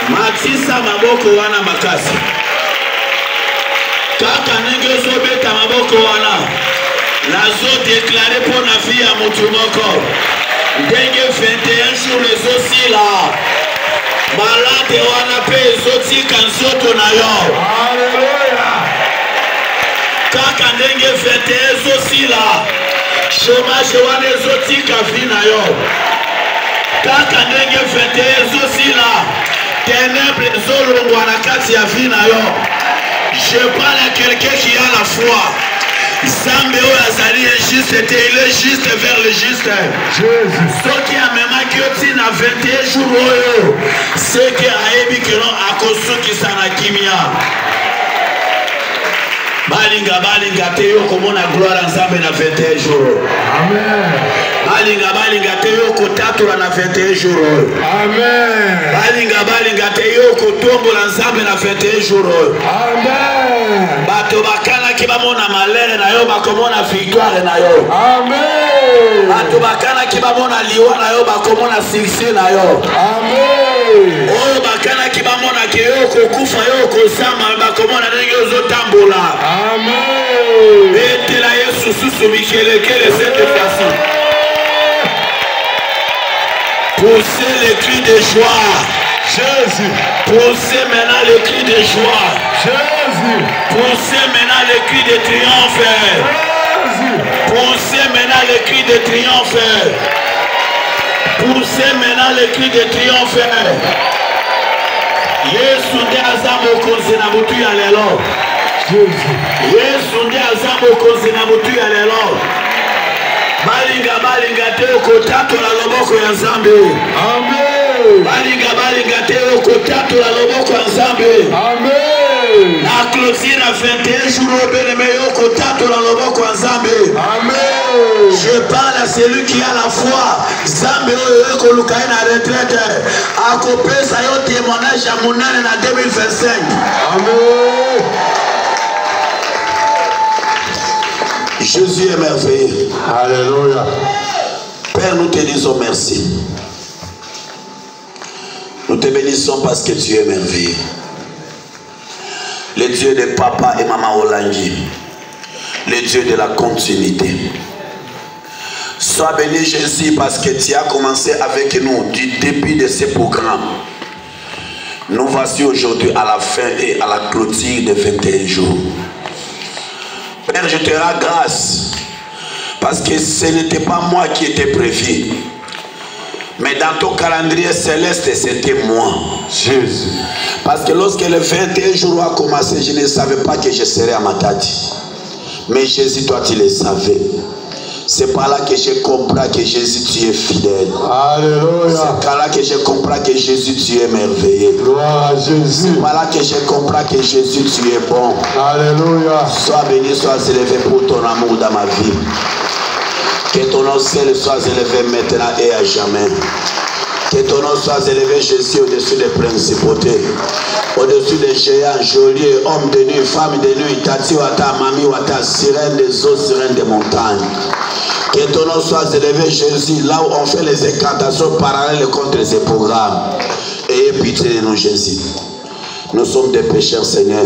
Matisa maboko wana makasi. Kaka nenge zobeta maboko wana. Nazo déclaré pour la vie à Moutumoko. Denge 21 jours les aussi là. Malade wana pe zoti kanzoto na yo. Alléluia. Kaka nenge 21 aussi là. Chômage wana zoti kafi na yo. Kaka nenge 21 aussi là. Ténèbres zolongwa na kati ya vie na yo. Je parle à quelqu'un qui a la foi. Zambe o azali injuste, il est juste vers le juste. Jésus. Ce qui a même accueilli na 21 jours, c'est que aebi que l'on a conçu qui s'en a kimia. Balinga teyo komona gloire ensemble na 21 jours. Amen. Balinga teyo kotatura na 21 jours. Amen. Balinga teyo kotombola ensemble na 21 jours. Amen. Bato bakana ki bamona malere na yo bakomona victoire na yo. Amen. Bato bakana ki bamona liwa na yo bakomona succès na yo. Amen. Oyo bakana ki bamona ke yo kokufa yo kozama bakomona ndenge ozotambola. Amen. Et la Yesu sous Michel quelle cette fois-ci. Poussez les cris de joie. Jésus. Poussez maintenant le cri de joie. Jésus. Poussez maintenant le cri de triomphe. Jésus. Poussez maintenant le cri de triomphe. Poussez maintenant le cri de triomphe. Yesu nde aza mokonzi na mutu ya lelo. Yesu nde aza mokonzi na mutu ya lelo. Balinga te okotatola loboko ya Nzambe. Amen. Balinga te okotatola loboko ya Nzambe. Amen. La clôture à 21 jours bien-aimé okotatola loboko ya Nzambe. Amen. Je parle à celui qui a la foi. Nzambe oyo ekoluka na retraite. Akopesa yo témoignage ya monane na 2025. Amen. Jésus est merveilleux. Alléluia. Père, nous te disons merci. Nous te bénissons parce que tu es merveilleux. Le Dieu de papa et maman Olangi. Le Dieu de la continuité. Sois béni Jésus parce que tu as commencé avec nous du début de ce programme. Nous voici aujourd'hui à la fin et à la clôture de 21 jours. Père, je te rends grâce parce que ce n'était pas moi qui étais prévu. Mais dans ton calendrier céleste, c'était moi. Jésus. Parce que lorsque le 21 jours a commencé, je ne savais pas que je serais à Matadi. Mais Jésus, toi, tu le savais. C'est par là que je comprends que Jésus, tu es fidèle. Alléluia. C'est par là que je comprends que Jésus, tu es merveilleux. Gloire à Jésus. C'est par là que je comprends que Jésus, tu es bon. Alléluia. Sois béni, sois élevé pour ton amour dans ma vie. Que ton nom seul soit élevé maintenant et à jamais. Que ton nom soit élevé, Jésus, au-dessus des principautés, au-dessus des géants, geôliers, hommes de nuit, femmes de nuit, tati wata, mami wata, sirène des eaux, sirène des montagnes. Que ton nom soit élevé, Jésus, là où on fait les incantations parallèles contre ces programmes. Ayez pitié de nous, Jésus. Nous sommes des pécheurs, Seigneur.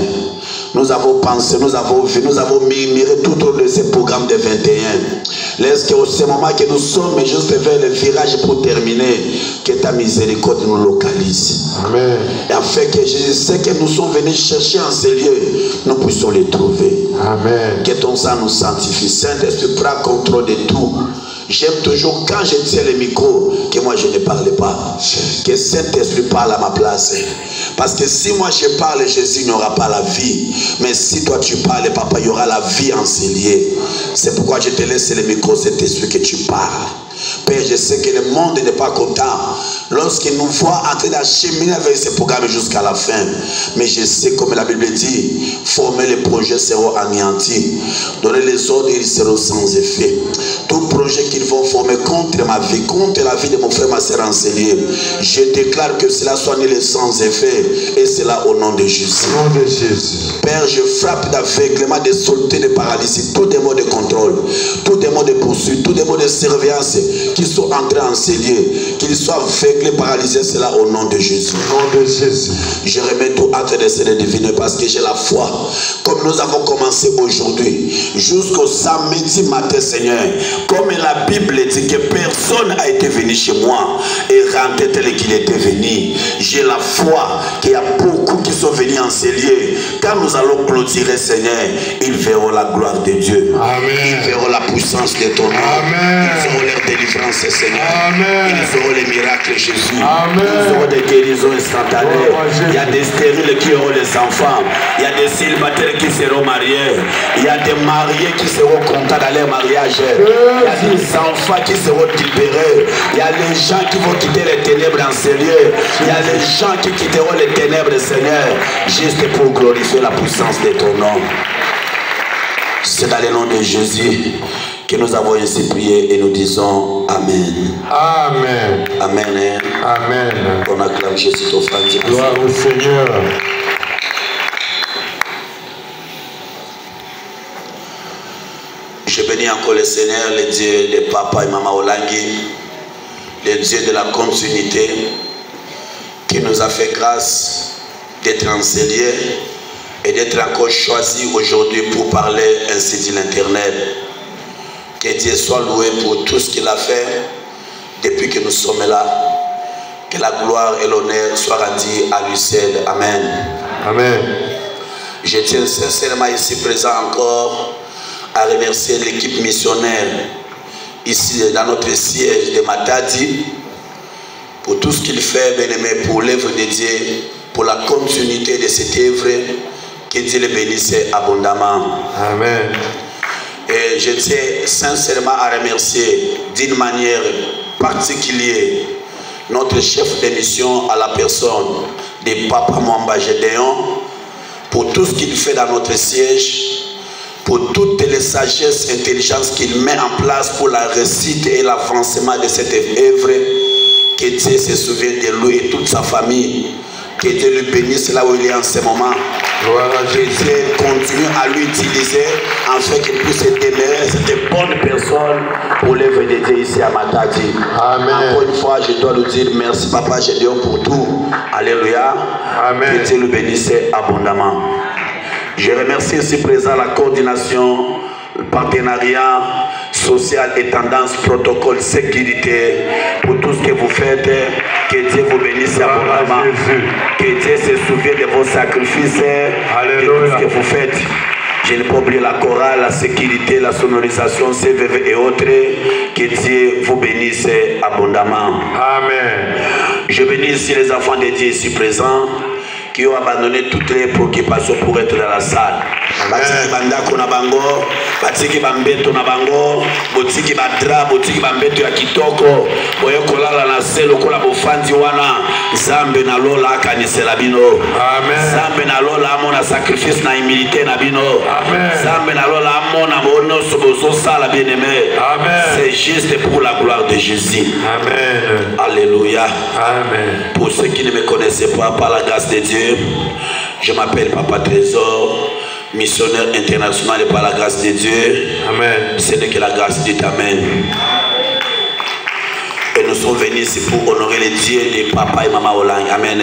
Nous avons pensé, nous avons vu, nous avons murmuré tout au long de ce programme de 21. Laisse qu'au ce moment que nous sommes juste vers le virage pour terminer, que ta miséricorde nous localise. Amen. Et afin que je sais que nous sommes venus chercher en ces lieux, nous puissions les trouver. Amen. Que ton sang nous sanctifie. Saint-Esprit, prends contrôle de tout. J'aime toujours quand je tiens le micro que moi je ne parle pas. Que Saint-Esprit parle à ma place. Parce que si moi je parle, Jésus n'aura pas la vie. Mais si toi tu parles, papa, il y aura la vie en ces lieux. C'est pourquoi je te laisse le micro, Saint-Esprit, que tu parles. Père, je sais que le monde n'est pas content lorsqu'il nous voit en train d'acheminer avec ce programme jusqu'à la fin. Mais je sais, comme la Bible dit, former les projets seront anéantis. Donner les ordres, ils seront sans effet. Tout projet qu'ils vont former contre ma vie, contre la vie de mon frère, ma soeur enseignée, je déclare que cela soit nul sans effet. Et cela au nom de Jésus. Au nom de Jésus. Père, je frappe d'aveuglement, de saleté, de paralysie, tous des mots de contrôle, tous des mots de poursuite, tous des mots de surveillance qui sont entrés en ces lieux, qu'ils soient aveuglés, paralysés, cela au nom de Jésus. Au nom de Jésus. Je remets tout acte de Seigneur divin parce que j'ai la foi. Comme nous avons commencé aujourd'hui, jusqu'au samedi matin, Seigneur, comme la Bible dit que personne n'a été venu chez moi et rentré tel qu'il était venu, j'ai la foi qu'il y a beaucoup qui sont venus en ces lieux. Quand nous allons clôturer, Seigneur, ils verront la gloire de Dieu. Amen. Ils verront la puissance de ton nom. Amen. Ils auront leur délivrance, Seigneur. Amen. Ils auront les miracles, Jésus. Amen. Ils auront des guérisons instantanées. Il y a des stériles qui auront des enfants. Il y a des célibataires qui seront mariés. Il y a des mariés qui seront contents dans leur mariage. Il y a des enfants qui seront libérés. Il y a les gens qui vont quitter les ténèbres en ces lieux. Il y a les gens qui quitteront les ténèbres, Seigneur, juste pour glorifier la puissance de ton nom. C'est dans le nom de Jésus que nous avons ainsi prié et nous disons Amen. Amen. Amen. Amen. On acclame Jésus ton frère. Gloire au Seigneur. Je bénis encore le Seigneur, le Dieu de papa et maman Olangi, le Dieu de la continuité, qui nous a fait grâce d'être enseignés et d'être encore choisis aujourd'hui pour parler ainsi dit l'Internet. Que Dieu soit loué pour tout ce qu'il a fait depuis que nous sommes là. Que la gloire et l'honneur soient rendus à lui seul. Amen. Amen. Je tiens sincèrement ici présent encore à remercier l'équipe missionnaire ici dans notre siège de Matadi pour tout ce qu'il fait, bien-aimé, pour l'œuvre de Dieu, pour la continuité de cette œuvre. Que Dieu le bénisse abondamment. Amen. Et je tiens sincèrement à remercier d'une manière particulière notre chef de mission à la personne de Papa Mwamba Gédéon pour tout ce qu'il fait dans notre siège, pour toutes les sagesses, intelligences qu'il met en place pour la réussite et l'avancement de cette œuvre. Que Dieu se souvienne de lui et toute sa famille. Que Dieu le bénisse là où il est en ce moment. Que Dieu continue à lui utiliser afin qu'il puisse demeurer cette bonne personne pour l'œuvre de Dieu ici à Matadi. Amen. Encore une fois, je dois lui dire merci Papa Gédéon pour tout. Alléluia. Amen. Que Dieu le bénisse abondamment. Je remercie ici présent la coordination, le partenariat social et tendance, protocole, sécurité pour tout ce que vous faites. Que Dieu vous bénisse abondamment. Que Dieu se souvienne de vos sacrifices. Alléluia. De tout ce que vous faites. Je n'ai pas oublié la chorale, la sécurité, la sonorisation, CVV et autres. Que Dieu vous bénisse abondamment. Amen. Je bénis ici les enfants de Dieu ici présents qui ont abandonné toutes les préoccupations pour être dans la salle. Batiki bandako na bango, batiki bambeto na bango, botiki badra, botiki bambeto ya kitoko, boye kolala na selo kola bofandi wana, Zambe na lola akanisela bino. Amen. Zambe na lola amona sacrifice na humilité na bino. Amen. Zambe na lola amona bono sobozo sala bien-aimé. Amen. C'est juste pour la gloire de Jésus. Amen. Alléluia. Amen. Pour ceux qui ne me connaissaient pas, par la grâce de Dieu, je m'appelle Papa Trésor, missionnaire international et par la grâce de Dieu. Amen. Ce n'est que la grâce de Dieu. Amen. Et nous sommes venus ici pour honorer les dieux de Papa et Maman Olang. Amen.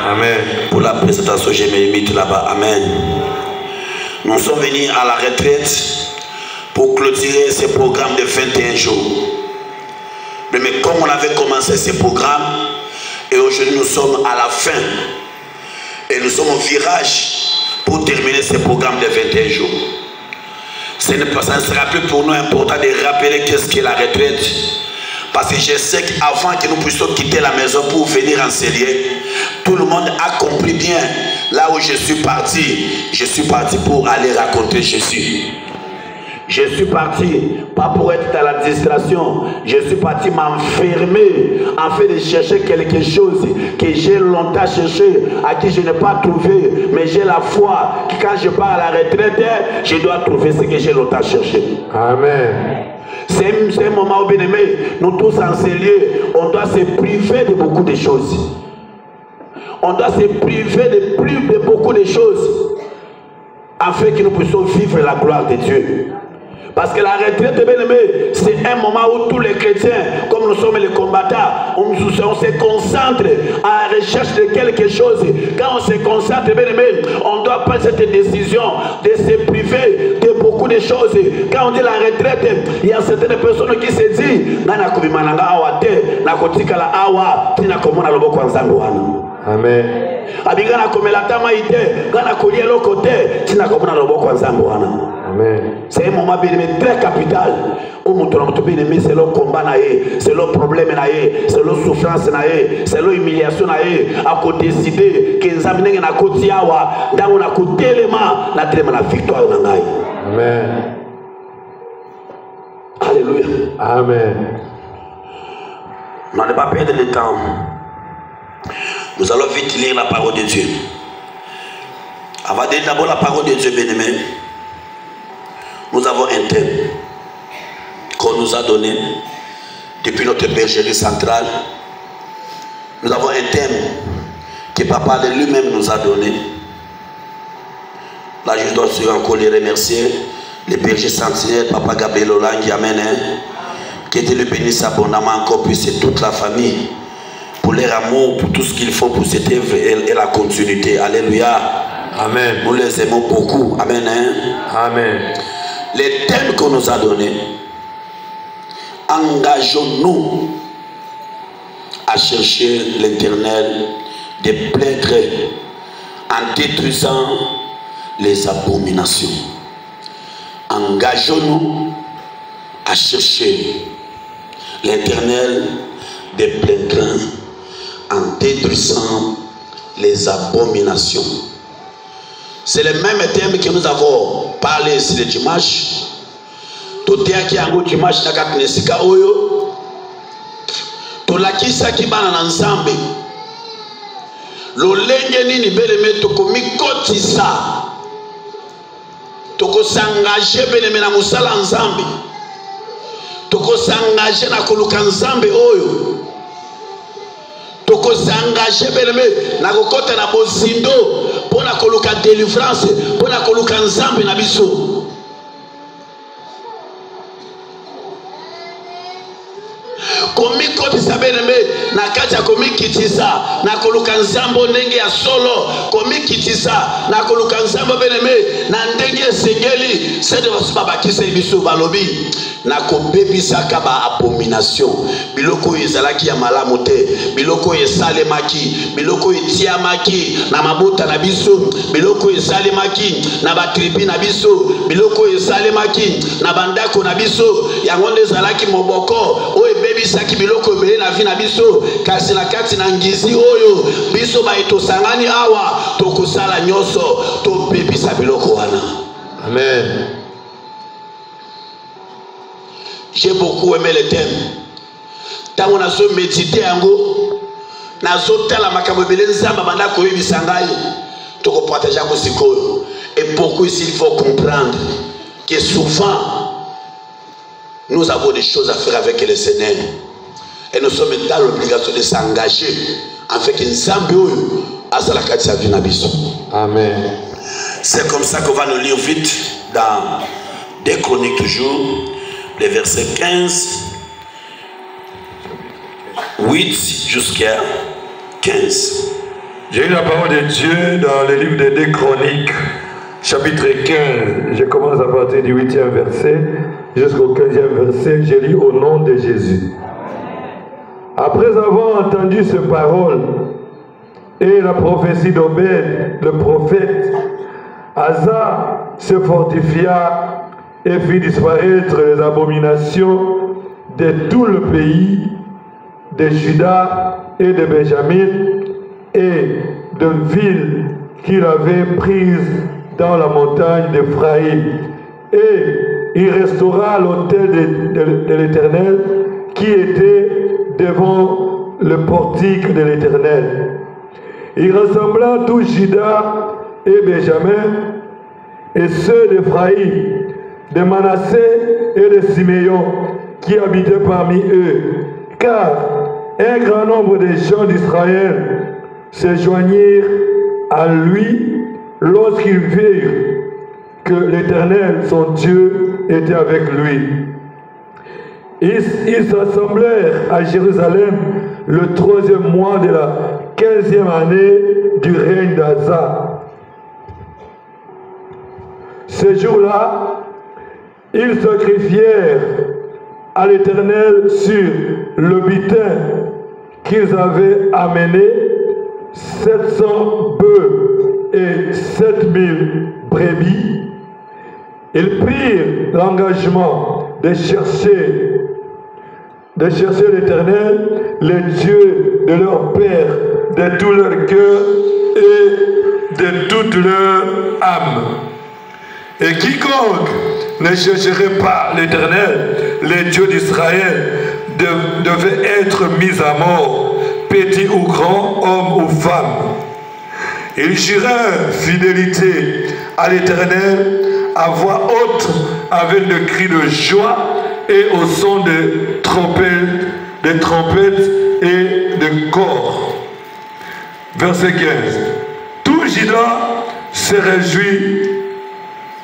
Amen. Pour la présentation, je me limite là-bas. Amen. Nous sommes venus à la retraite pour clôturer ce programme de 21 jours. Mais comme on avait commencé ce programme, et aujourd'hui nous sommes à la fin, et nous sommes au virage pour terminer ce programme de 21 jours. Ça ne sera plus pour nous important de rappeler qu'est-ce qu'est la retraite. Parce que je sais qu'avant que nous puissions quitter la maison pour venir enseigner, tout le monde a compris bien là où je suis parti. Je suis parti pour aller raconter Jésus. Je suis parti, pas pour être dans la distraction, je suis parti m'enfermer afin de chercher quelque chose que j'ai longtemps cherché, à qui je n'ai pas trouvé, mais j'ai la foi que quand je pars à la retraite, je dois trouver ce que j'ai longtemps cherché. Amen. C'est un moment où, bien aimé, nous tous enseignés, on doit se priver de beaucoup de choses. On doit se priver de beaucoup de choses afin que nous puissions vivre la gloire de Dieu. Parce que la retraite, bien aimé, c'est un moment où tous les chrétiens, comme nous sommes les combattants, on se concentre à la recherche de quelque chose. Quand on se concentre, bien aimé, on doit prendre cette décision de se priver de beaucoup de choses. Quand on dit la retraite, il y a certaines personnes qui se disent, Amen. Abigana komelata maite, gana kolie lokote, tina komona loboko nzambo wana. Amen. C'est un moment bien très capital. Où mon tour bien aimé, c'est le combat naé, c'est le problème naé, c'est le souffrance naé, c'est l'humiliation naé. À côté décider que nzambe n'engue na koti awa, dans na côté élément, na tellement la victoire naé. Amen. Alléluia. Amen. On ne va pas perdre le temps. Nous allons vite lire la parole de Dieu. On va dire d'abord la parole de Dieu, bien-aimé. Nous avons un thème qu'on nous a donné depuis notre bergerie centrale. Nous avons un thème que Papa lui-même nous a donné. Là, je dois encore les remercier. Les bergers sentinelles, Papa Gabriel Olang, Amen. Que Dieu le bénisse abondamment encore, puis c'est toute la famille. Pour leur amour, pour tout ce qu'il faut pour cette œuvre et la continuité. Alléluia. Amen. Nous les aimons beaucoup. Amen. Amen. Les thèmes qu'on nous a donnés, engageons-nous à à chercher l'Éternel de plein gré en détruisant les abominations. Engageons-nous à chercher l'Éternel de plein gré en détruisant les abominations. C'est le même thème que nous avons parlé ici le dimanche. Tout est un dimanche na nesika oyo. Tolakisa kibana na nzambe. Lolenge nini beleme tokomikotisa. Tokosangaje beleme na musala nzambe. Tokosangaje na koluka nzambe oyo. Tokosangaje beleme na kokota na bozindo pona koluka délivrance, pona koluka nzambe na biso. Komikotisa beleme na kati ya komikitisa na koluka nzambo ndenge ya solo, komikitisa na koluka nzambo beleme na ndenge esengeli sede basuba bakisa biso balobi na kobebisaka ba abomination biloko ezalaki ya malamu te, biloko esalemaki, biloko etiamaki na mabota na biso, biloko esalemaki na batribi na biso, biloko esalemaki na bandako na biso, yango nde ezalaki moboko oyo ebebisaki biloko ebele na vi na biso. Kasi na kati na ngizi oyo biso baetosangani awa tokosala nyonso tobebisa biloko wana. Amen. J'ai beaucoup aimé le thème. Tant on a so médité yango, na zo tala makambo ebele nzamba banda koyebisa ngai, toko partager ko sikoyo. Et pourquoi ici il faut comprendre que souvent nous avons des choses à faire avec le Seigneur. Et nous sommes dans l'obligation de s'engager avec un Zambio à la kati sa vie na biso. Amen. C'est comme ça qu'on va nous lire vite dans 2 Chroniques toujours, les versets 15, 8 jusqu'à 15. J'ai eu la parole de Dieu dans le livre des 2 Chroniques, chapitre 15. Je commence à partir du 8e verset jusqu'au 15e verset. Je lis au nom de Jésus. Après avoir entendu ces paroles et la prophétie d'Obed, le prophète, Asa se fortifia et fit disparaître les abominations de tout le pays, de Juda et de Benjamin, et de villes qu'il avait prises dans la montagne d'Ephraïm. Et il restaura l'autel de l'Éternel qui était devant le portique de l'Éternel. Il rassembla tout Juda et Benjamin et ceux d'Ephraïm, de Manassé et de Siméon qui habitaient parmi eux, car un grand nombre de gens d'Israël se joignirent à lui lorsqu'ils virent que l'Éternel, son Dieu, était avec lui. Ils s'assemblèrent à Jérusalem le 3e mois de la 15e année du règne d'Asa. Ce jour-là, ils sacrifièrent à l'Éternel sur le butin qu'ils avaient amené 700 bœufs et 7000 brebis. Ils prirent l'engagement de chercher l'Éternel, le Dieu de leur père, de tout leur cœur et de toute leur âme. Et quiconque ne chercherait pas l'Éternel, le Dieu d'Israël, devait être mis à mort, petit ou grand, homme ou femme. Ils jurèrent fidélité à l'Éternel à voix haute, avec le cri de joie et au son de trompettes et de cors. Verset 15. Tout Juda se réjouit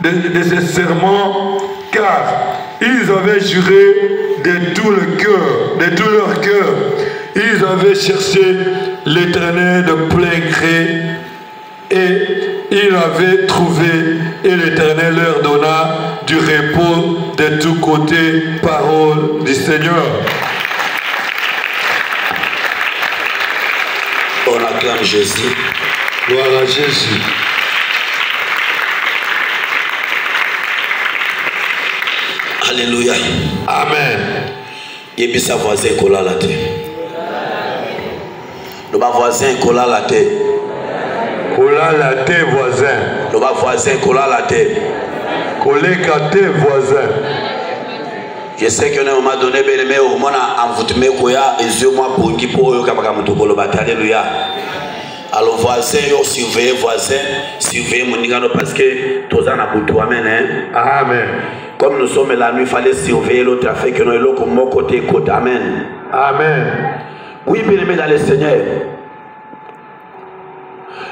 de ces serments, car ils avaient juré de tout leur cœur. Ils avaient cherché l'Éternel de plein gré, et ils avaient trouvé, et l'Éternel leur donna du repos de tous côtés. Parole du Seigneur. acclame Jésus. Gloire à Jésus. Alléluia. Amen. Et puis sa voisin colla la tête. Le voisin colla la tête. Colla la tête voisin. Le voisin colla la tête. Coller la tête voisin. Je sais qu'à un moment donné, bien aimé, au moment où vous mettez koya et je moi pour qui pour eux comme tout pour le bataille. Alléluia. Alors voisin, surveillez voisin, surveillez mon nigano parce que tous en a pour toi, amen. Amen. Comme nous sommes la nuit, il fallait surveiller le trafic que nous avons comme mon côté côté, amen. Amen. Oui, bien aimé dans le Seigneur.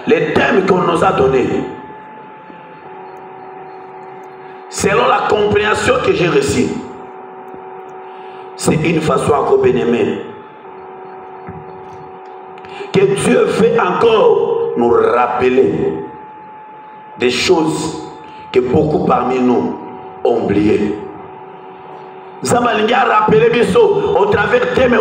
Les thèmes qu'on nous a donnés, selon la compréhension que j'ai reçue, c'est une façon encore bien aimée que Dieu veut encore nous rappeler des choses que beaucoup parmi nous ont oubliées. Zambalingi a rappelé biso au travers thème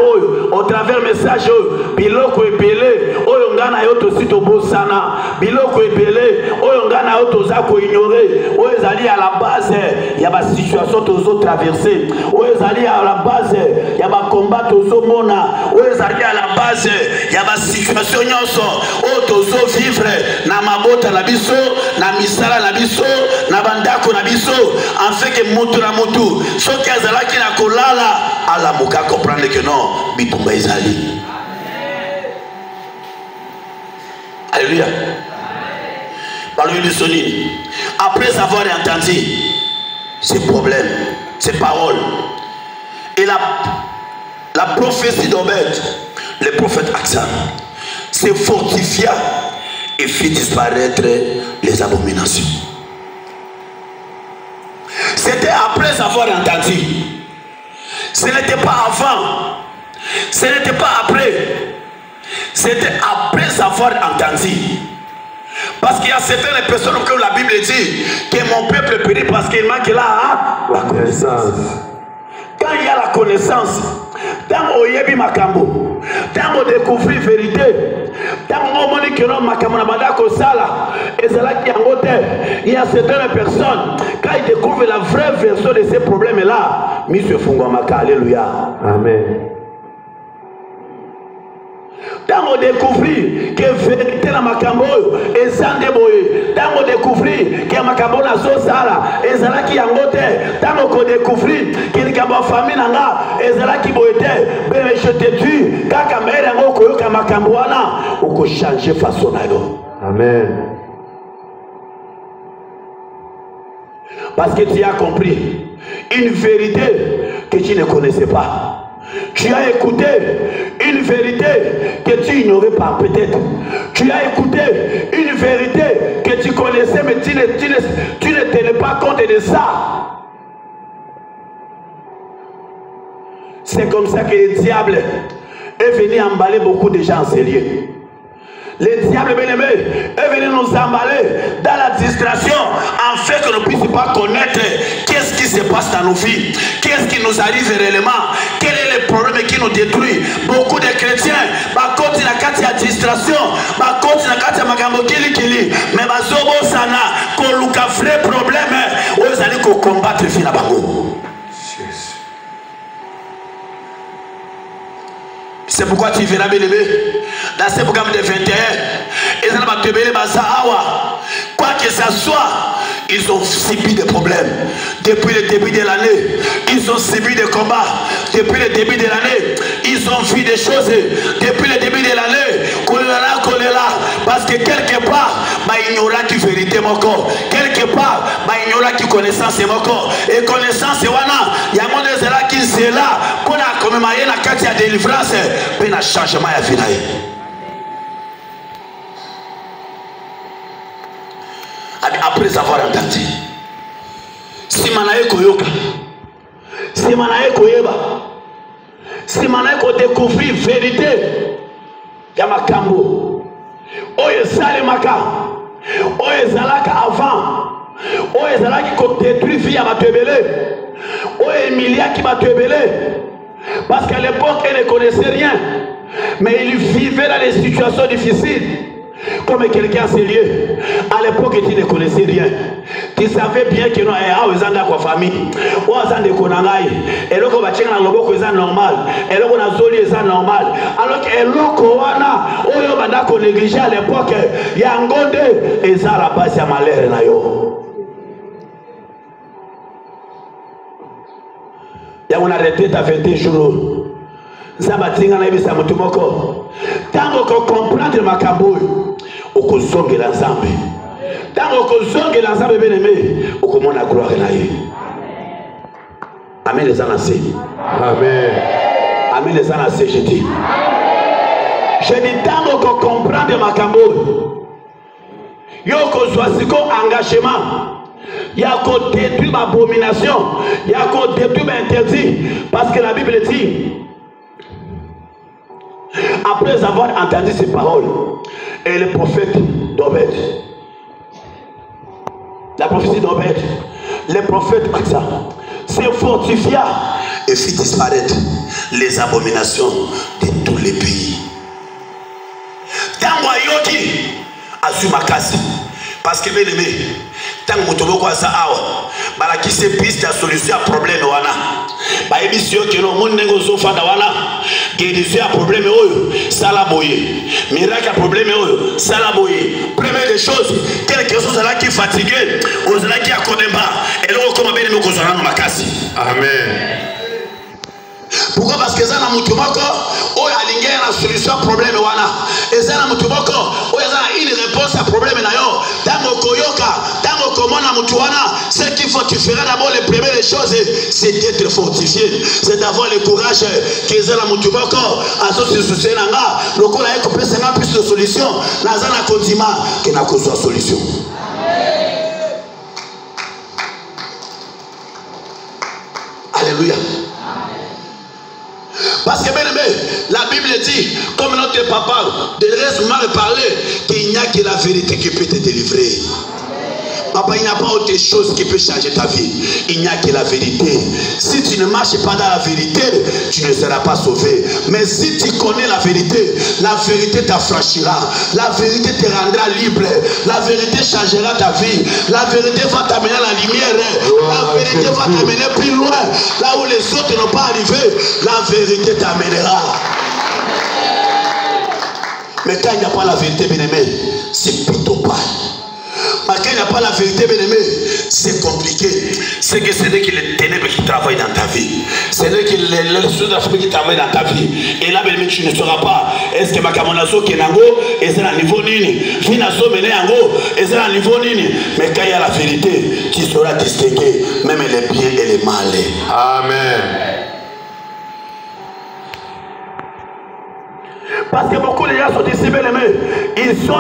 au travers message biloko ebele oyo ngana yo to sito bosana biloko ebele oyo ngana yo to za ko ignorer oyo ezali à la base ya ba situation tozo traverser oyo ezali à la base ya ba combat tozo mona oyo ezali à la base ya ba situation nyonso oyo tozo vivre na mabota na biso na misala na biso na bandako na biso en fait que mutu na mutu soki azala qui na kolala ala muka comprendre que non bitumba ezali. Alléluia. Parle de Sonine. Après avoir entendu ces problèmes, ces paroles et la prophétie d'Obed, le prophète Aksan se fortifia et fit disparaître les abominations. C'était après avoir entendu. Ce n'était pas avant. Ce n'était pas après. C'était après avoir entendu. Parce qu'il y a certaines personnes que la Bible dit que mon peuple périt parce qu'il manque là la connaissance. Quand il y a la connaissance, tant on yebi makambo, tant on découvre la vérité, tant on moni que non makambo na bandako sala, et c'est là qu'il y a certaines personnes quand ils découvrent la vraie version de ces problèmes là, Monsieur Fungwamaka, alléluia. Amen. Tant on découvre que la vérité na makambo et sans déboyer, tant on découvre que makambo na sala, et c'est là qu'il y a tant on découvre que les famille nanga, et c'est là qu'il ben je te dis, quand kamera ngoko yo makambo wana, on peut changer façon na yo. Amen. Parce que tu as compris une vérité que tu ne connaissais pas. Tu as écouté une vérité que tu ignorais pas peut-être. Tu as écouté une vérité que tu connaissais mais tu ne tenais pas compte de ça. C'est comme ça que le diable est venu emballer beaucoup de gens en ces lieux. Le diable bien-aimé est venu nous emballer dans la distraction afin que nous ne puissions pas connaître qu'est-ce qui se passe dans nos vies, qu'est-ce qui nous arrive réellement, quel est le problème qui nous détruit. Beaucoup de chrétiens continuent à la distraction, continuent à magambo kili, mais bazobo sana koluka vrai problème où ils allaient combattre le fil à bango. C'est pourquoi tu verras bien aimé dans ce programme de 21 et ça va te bénir quoi que ce soit, ils ont subi des problèmes depuis le début de l'année, ils ont subi des combats depuis le début de l'année, ils ont vu des choses depuis le début de l'année, parce que quelque part il y aura qui vérité mon corps, quelque part il y aura qui connaissance mon corps, et connaissance wana il y a mon là qui c'est là pour la commémorer la carte de délivrance mais un changement à vie. Après avoir entendu, si manae koyoka, si manae koyeba, si manae ko découvrir vérité, ya makambo, oye sale maka, oye zalaka avant, oye zalaki ko détruire vie à matebele, oye Emilia qui matebele, parce qu'à l'époque elle ne connaissait rien. Mais il vivait dans des situations difficiles. Comme quelqu'un sérieux. À l'époque, tu ne connaissais rien. Tu savais bien que nous avons une famille. Nous avons des konangai. Et là, on va checker dans le boko est normal. Et là, on a zoli est normal. Alors que l'oko wana, on a qu'on négligeait à l'époque. Il y a un gonde et ça la base à malheur na yo. Il y a une retraite à 21 jours. Zabatinga na ibisa mutumoko. Tango ko comprendre makambo. Okozongela nzambe. Tango okozongela nzambe bien-aimé, okomona gloire na ye. Amen les annoncés. Amen. Amen les annoncés, je dis. Je dis tango ko comprendre makambo. Yo ko zwasiko engagement. Ya ko détruire l'abomination, ya ko détruire l'interdit parce que la Bible dit après avoir entendu ces paroles, et le prophète d'Obed, la prophétie d'Obed, le prophète Asa, se fortifia et fit disparaître les abominations de tous les pays. Tango ayoki azumakasi, parce que bien aimé, tango motoboko asa awa, balaki se piste à solution à problème wana. Ba émission que no monde ngo zo fanda wana. Guérison à problème oyo, salaboye. Miracle à problème oyo, salaboye. Première des choses, quelque chose là qui est fatigué, on là qui a kodemba, et là comment bien me kozana na makasi. Amen. Pourquoi? Parce que ça na mutumoko, oyo alinge na solution à problème wana. Et ça na mutumoko, oyo ça une réponse à problème na yo. Tango koyoka, tango komona mutuana, ce qu'il faut tu feras d'abord les premières des choses, c'est d'être fortifié, c'est d'avoir le courage que ça na mutumoko, associé souci nanga, lokola eko pesa na plus de solution, na za na kontima que na kozwa solution. Alléluia. Parce que bien aimé, la Bible dit, comme notre papa de reste m'a parlé, qu'il n'y a que la vérité qui peut te délivrer. Papa, il n'y a pas autre chose qui peut changer ta vie. Il n'y a que la vérité. Si tu ne marches pas dans la vérité, tu ne seras pas sauvé. Mais si tu connais la vérité t'affranchira. La vérité te rendra libre. La vérité changera ta vie. La vérité va t'amener à la lumière. La vérité va t'amener plus loin. Là où les autres n'ont pas arrivé, la vérité t'amènera. Mais quand il n'y a pas la vérité, bien aimé, c'est plutôt pas. Mais quand il n'y a pas la vérité, bien aimé, c'est compliqué. C'est que ce n'est que les ténèbres qui travaillent dans ta vie. Ce n'est que les choses qui travaillent dans ta vie. Et là, bien aimé, tu ne sauras pas. Est-ce que ma camonazo qui est nango, et c'est à niveau nini? Finazo mené nango, et c'est à niveau nini? Mais quand il y a la vérité, tu sauras distinguer même les biens et les mal. Amen. Parce que beaucoup de gens sont ici, bien aimés. Ils ont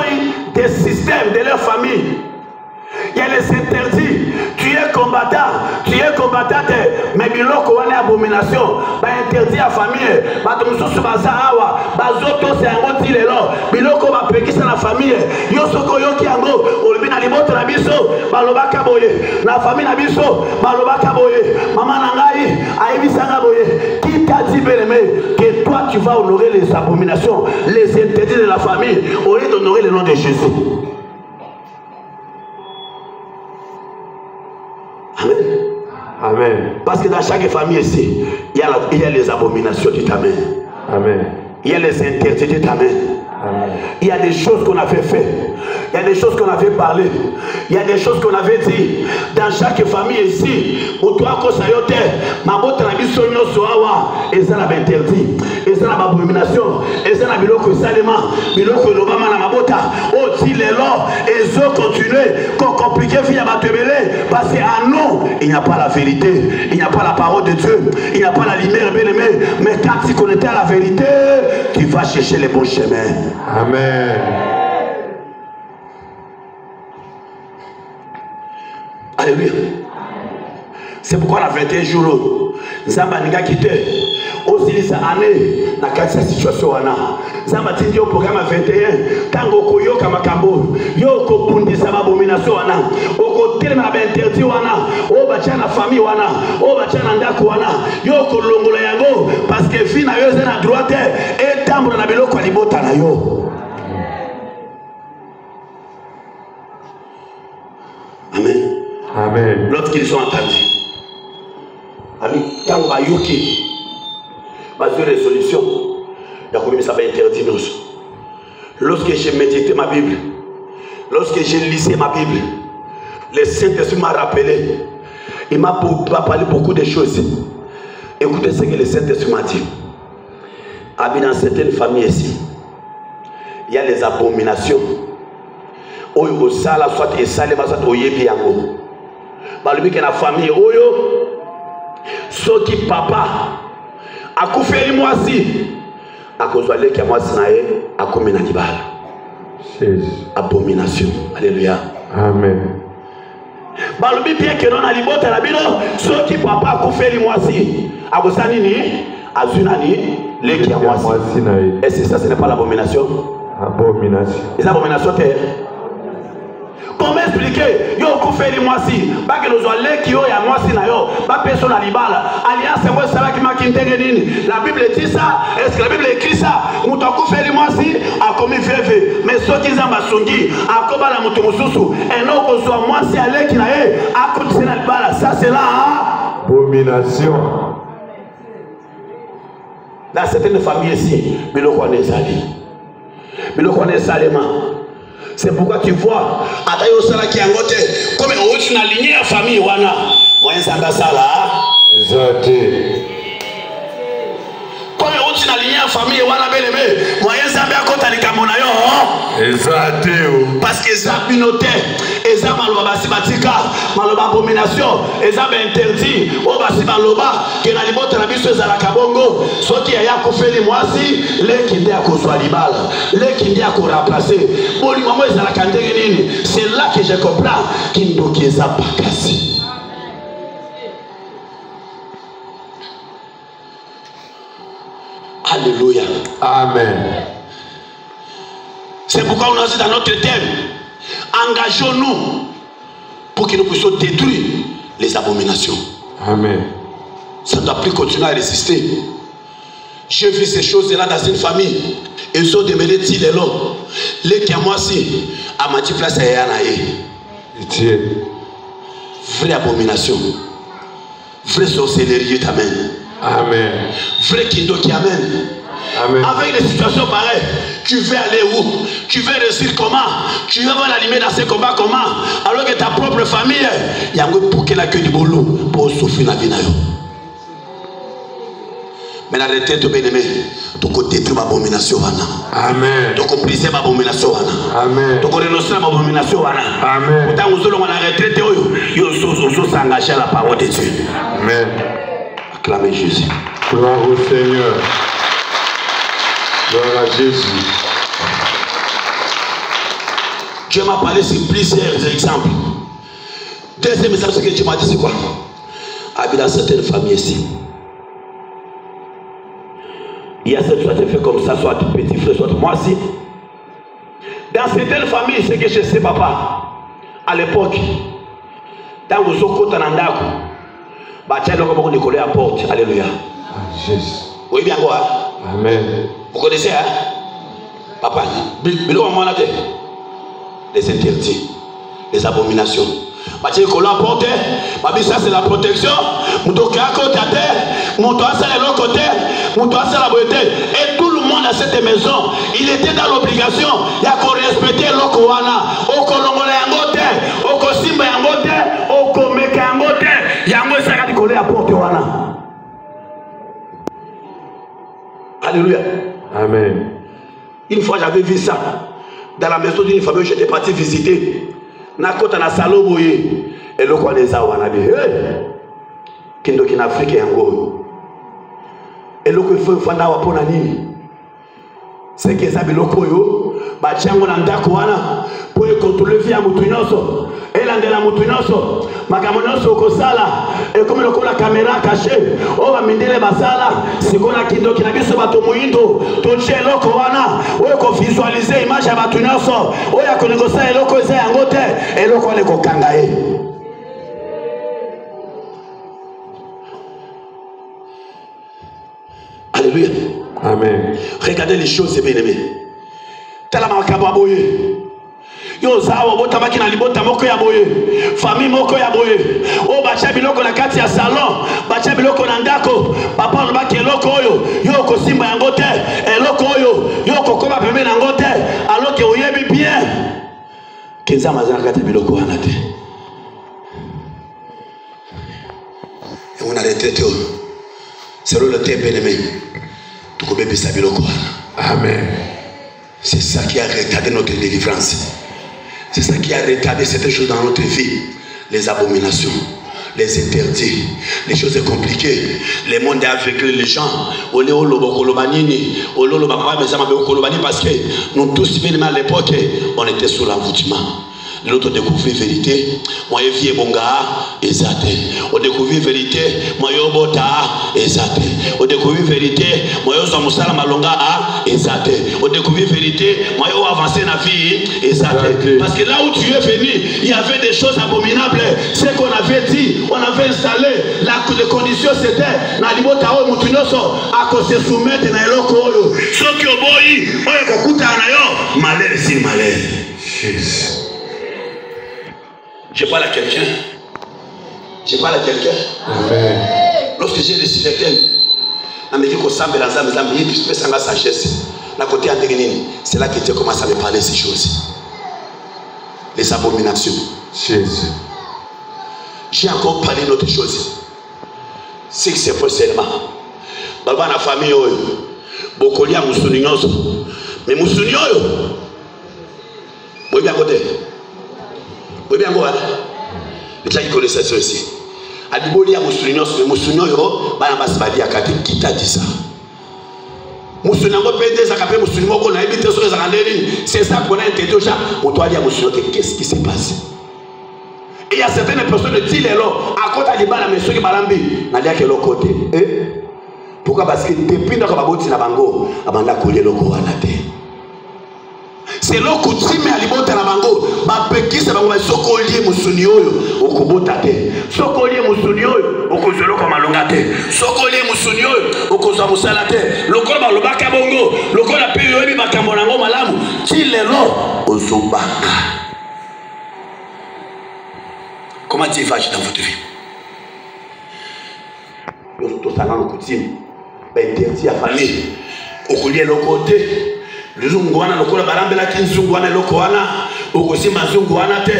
des systèmes de leur famille. Il y a les interdits. Tu es combattant, mais biloko wane abomination. Ba interdit à famille. Ba tumususu baza awa. Ba zoto c'est un mot lelo. Biloko ba pekisa la famille. Yo soko yo ki ango. Olobi na liboto na biso. Ba lobaka boye. La famille na biso. Ba lobaka boye. Maman na ngai ayebisanga boye. Qui t'a dit bien aimé que toi tu vas honorer les abominations, les interdits de la famille au lieu d'honorer le nom de Jésus? Amen. Amen. Parce que dans chaque famille ici, il y a les abominations du tamen. Amen. Il y a les interdits du tamen. Amen. Il y a des choses qu'on avait fait. Il y a des choses qu'on avait parlé. Il y a des choses qu'on avait dit. Dans chaque famille ici, où toi, Kosayote, ma botte na bisonyo soawa, et ça n'a pas interdit. Et ça n'a pas abomination. Et ça n'a biloko salema. Biloko lobama na mabota. Oh, si les lois, et zo continuer, qu'on complique, via ma tebele. Parce qu'à nous, il n'y a pas la vérité. Il n'y a pas la parole de Dieu. Il n'y a pas la lumière, bien aimé. Mais quand tu connais la vérité, tu vas chercher les bons chemins. Amen. Alléluia. C'est pourquoi la 21 jours, Zamba Niga quitté. Aussi, ça année, dans cette situation, Zamba Tindio programme 21. Tango Koyo Kamakambo. Yoko Pundi Sama Abomination. Oko Telma interdit wana. O Bachana famille wana. O Bachana Ndaku wana. Yoko Longola Yango. Parce que Fina Yozen à droite. Et tambola na biloko libota na yo. Amen. Amen. Lorsqu'ils sont entendus, ami, quand on va yoki, ma résolution, il y a combien ça va interdire nous. Lorsque j'ai médité ma Bible, lorsque j'ai lisé ma Bible, le Saint-Esprit m'a rappelé, il m'a parlé beaucoup de choses. Écoutez ce que le Saint-Esprit m'a dit. Dans certaines familles ici, il y a les abominations. Oyo sala soit et salema soit oyebi yango. Balobi que la famille oyo soki papa akufeli mwasi akozwa leki ya mwasi na ye akomi na libala. Abomination. Alléluia. Amen. Balobi bien que non na libota na bino soki papa akufeli mwasi akozani ni azunani leki ya mwasi na ye. Et c'est ça, ce n'est pas l'abomination. Abomination. Les abominations comment expliquer yo kufeli mwasi baki nous allons qui yo ya mwasi na yo ba personne na libala alliance moi ça qui makintenge nini. La Bible dit ça. Est-ce que la Bible écrit ça? Mutu kufeli mwasi a commis veuve mais soki zamba songi akoba la mutu mususu eno ko zo mwasi aleki na ye akotise na libala. Ça c'est là abomination. Dans certaines familles ici biloko on est sali biloko on est salema. C'est pourquoi tu vois, Atayo Sala qui a ngote, comme on a ligné la famille, wana, moyen sanga sala. Exact. Comme on a ligné la famille, wana belebe, moyen sanga kota ni kamona yo. Exact. Parce que ça binoté, et ça maloba basi batika, maloba abomination, et ça interdit, o basi maloba, que na libota na biso za la kabongo, soki ya kufeli mwasi, le kinde ya kozwa libala, le kinde ya ko remplacer. C'est là que je comprends qu'il ne doit pas casser. Alléluia. Amen. C'est pourquoi on a dit dans notre thème, engageons-nous pour que nous puissions détruire les abominations. Amen. Ça ne doit plus continuer à résister. J'ai vu ces choses-là dans une famille. Ils ont demandé si les lots. Les qui à moi si à ma place à Yanaï. Vraie abomination. Vraie sorcellerie t'amène. Amen. Vrai kindo qui amène. Amen. Avec des situations pareilles, tu veux aller où? Tu veux réussir comment? Tu veux voir la limite dans ces combats comment? Alors que ta propre famille, il y a un peu pour qu'elle a que du boulot pour souffrir la vie. Mais la retraite de bien-aimé, tu peux détruire l'abomination. Amen. Tu peux briser l'abomination. Amen. Tu peux renoncer à l'abomination. Amen. Pourtant, nous allons à la retraite, nous allons s'engager à la parole de Dieu. Amen. Acclamez Jésus. Gloire au Seigneur. Gloire à Jésus. Dieu m'a parlé sur plusieurs exemples. Deuxième exemple, ce que Dieu m'a dit, c'est quoi? Habiter dans certaines familles ici. Il y a cette soit fait comme ça, soit petit frère, soit moi aussi. Dans certaines familles, c'est que je sais, papa, à l'époque, dans vos autres Tanandako, Bachel, on a collé à la porte. Alléluia. Jésus. Oui, bien quoi? Amen. Vous connaissez, hein? Papa, les interdits, les abominations. Bachel, collé à la porte, ça c'est la protection. Moutoka côté à terre, Moutoka c'est l'autre côté, Moutoka c'est la beauté. Et tout le monde à cette maison, il était dans l'obligation. Il y a qu'on respecter l'Okowana, Okolongole Yangote, Okosimba Yangote, Okomeka Yangote, Yango Sakati collé à porte Wana. Alléluia. Amen. Une fois j'avais vu ça dans la maison d'une famille, j'étais parti visiter. Nakota na Saloboye, et le quoi des Awana. Kendo qui n'Afrique est encore. Et le qu'il faut faire pour nani. C'est que ça biloko yo, bachango na ndako wana pour contrôler via mutuinoso. Et l'andela mutuinoso, makamonoso kosala. Et comme le la caméra cachée, on va mindele basala. C'est qu'on a kindo qui n'a biso bato muindo. Toche loko wana, on ko visualiser image ya batuinoso. On ya ko négocier loko eza yangote. Et loko le ko kangae. Alléluia. Amen. Amen. Regardez les choses, bien aimés. Tala makabo aboye. Yo zawo botamaki na libota moko ya boye. Famille moko ya boye. O bacha biloko na kati ya salon, bacha biloko na ndako. Papa on baki eloko oyo. Yo ko simba yango te. Eloko oyo. Yo ko koma pembe na ngo te. Alors que oyebi bien. Kenza mazana kati biloko wana te. Et on a retraité. C'est le thème bien aimé. Tu peux bien sa biloko wana. Amen. C'est ça qui a retardé notre délivrance. C'est ça qui a retardé certaines choses dans notre vie. Les abominations, les interdits, les choses compliquées. Le monde est aveuglé, les gens. Parce que nous tous, à l'époque, on était sous l'envoûtement. L'autre découvrir vérité, moi je vis bonga, exact. On découvrir vérité, moi je bota, exact. On découvrir vérité, moi je suis musala malonga, exact. On découvrir vérité, moi je avancer dans la vie, exact. Parce que là où tu es venu, il y avait des choses abominables. C'est qu'on avait dit, on avait installé, les conditions c'était, na libota o mutunoso, à cause de soumettre na eloko oyo. Ce qui est boy, oyo kokuta na yo, malheur c'est malheur. Jésus. Je parle à quelqu'un. Je parle à quelqu'un. Amen. Lorsque j'ai décidé de sagesse, c'est là que Dieu commence à me parler de ces choses. Les abominations. Jésus. J'ai encore parlé d'autres choses. C'est que c'est seulement. Dans la famille, beaucoup de gens mais Moussouni, vous bien côté. Oui, bien, moi, les gens qui connaissent ça aussi. Adiboli a Moussounio, qui t'a dit ça? Moussounio, c'est ça qu'on a interdit aux gens. On doit dire à Moussounio, qu'est-ce qui s'est passé? Et il y a certaines personnes qui disent, à côté de la maison qui balambi, n'a dit à quel côté? Pourquoi? Parce que depuis que tu as bango, abanda collé le courant à terre. C'est là que tu mets à l'ibota na bango, ba peki se bango soko lié musuni oyo okobota te. Soko lié musuni oyo okozolo ko malonga te. Soko lié musuni oyo okozwa musala te. Lokola ba lobaka bongo, lokola pe yobi makambo nango malamu, ti lelo ozobaka. Comment tu vas dans votre vie? Yo to tanga no coutume. Ba interdit à famille. Okolié le côté Luzungwana lokola barambela kinzungwana lokoana okosima zungwana te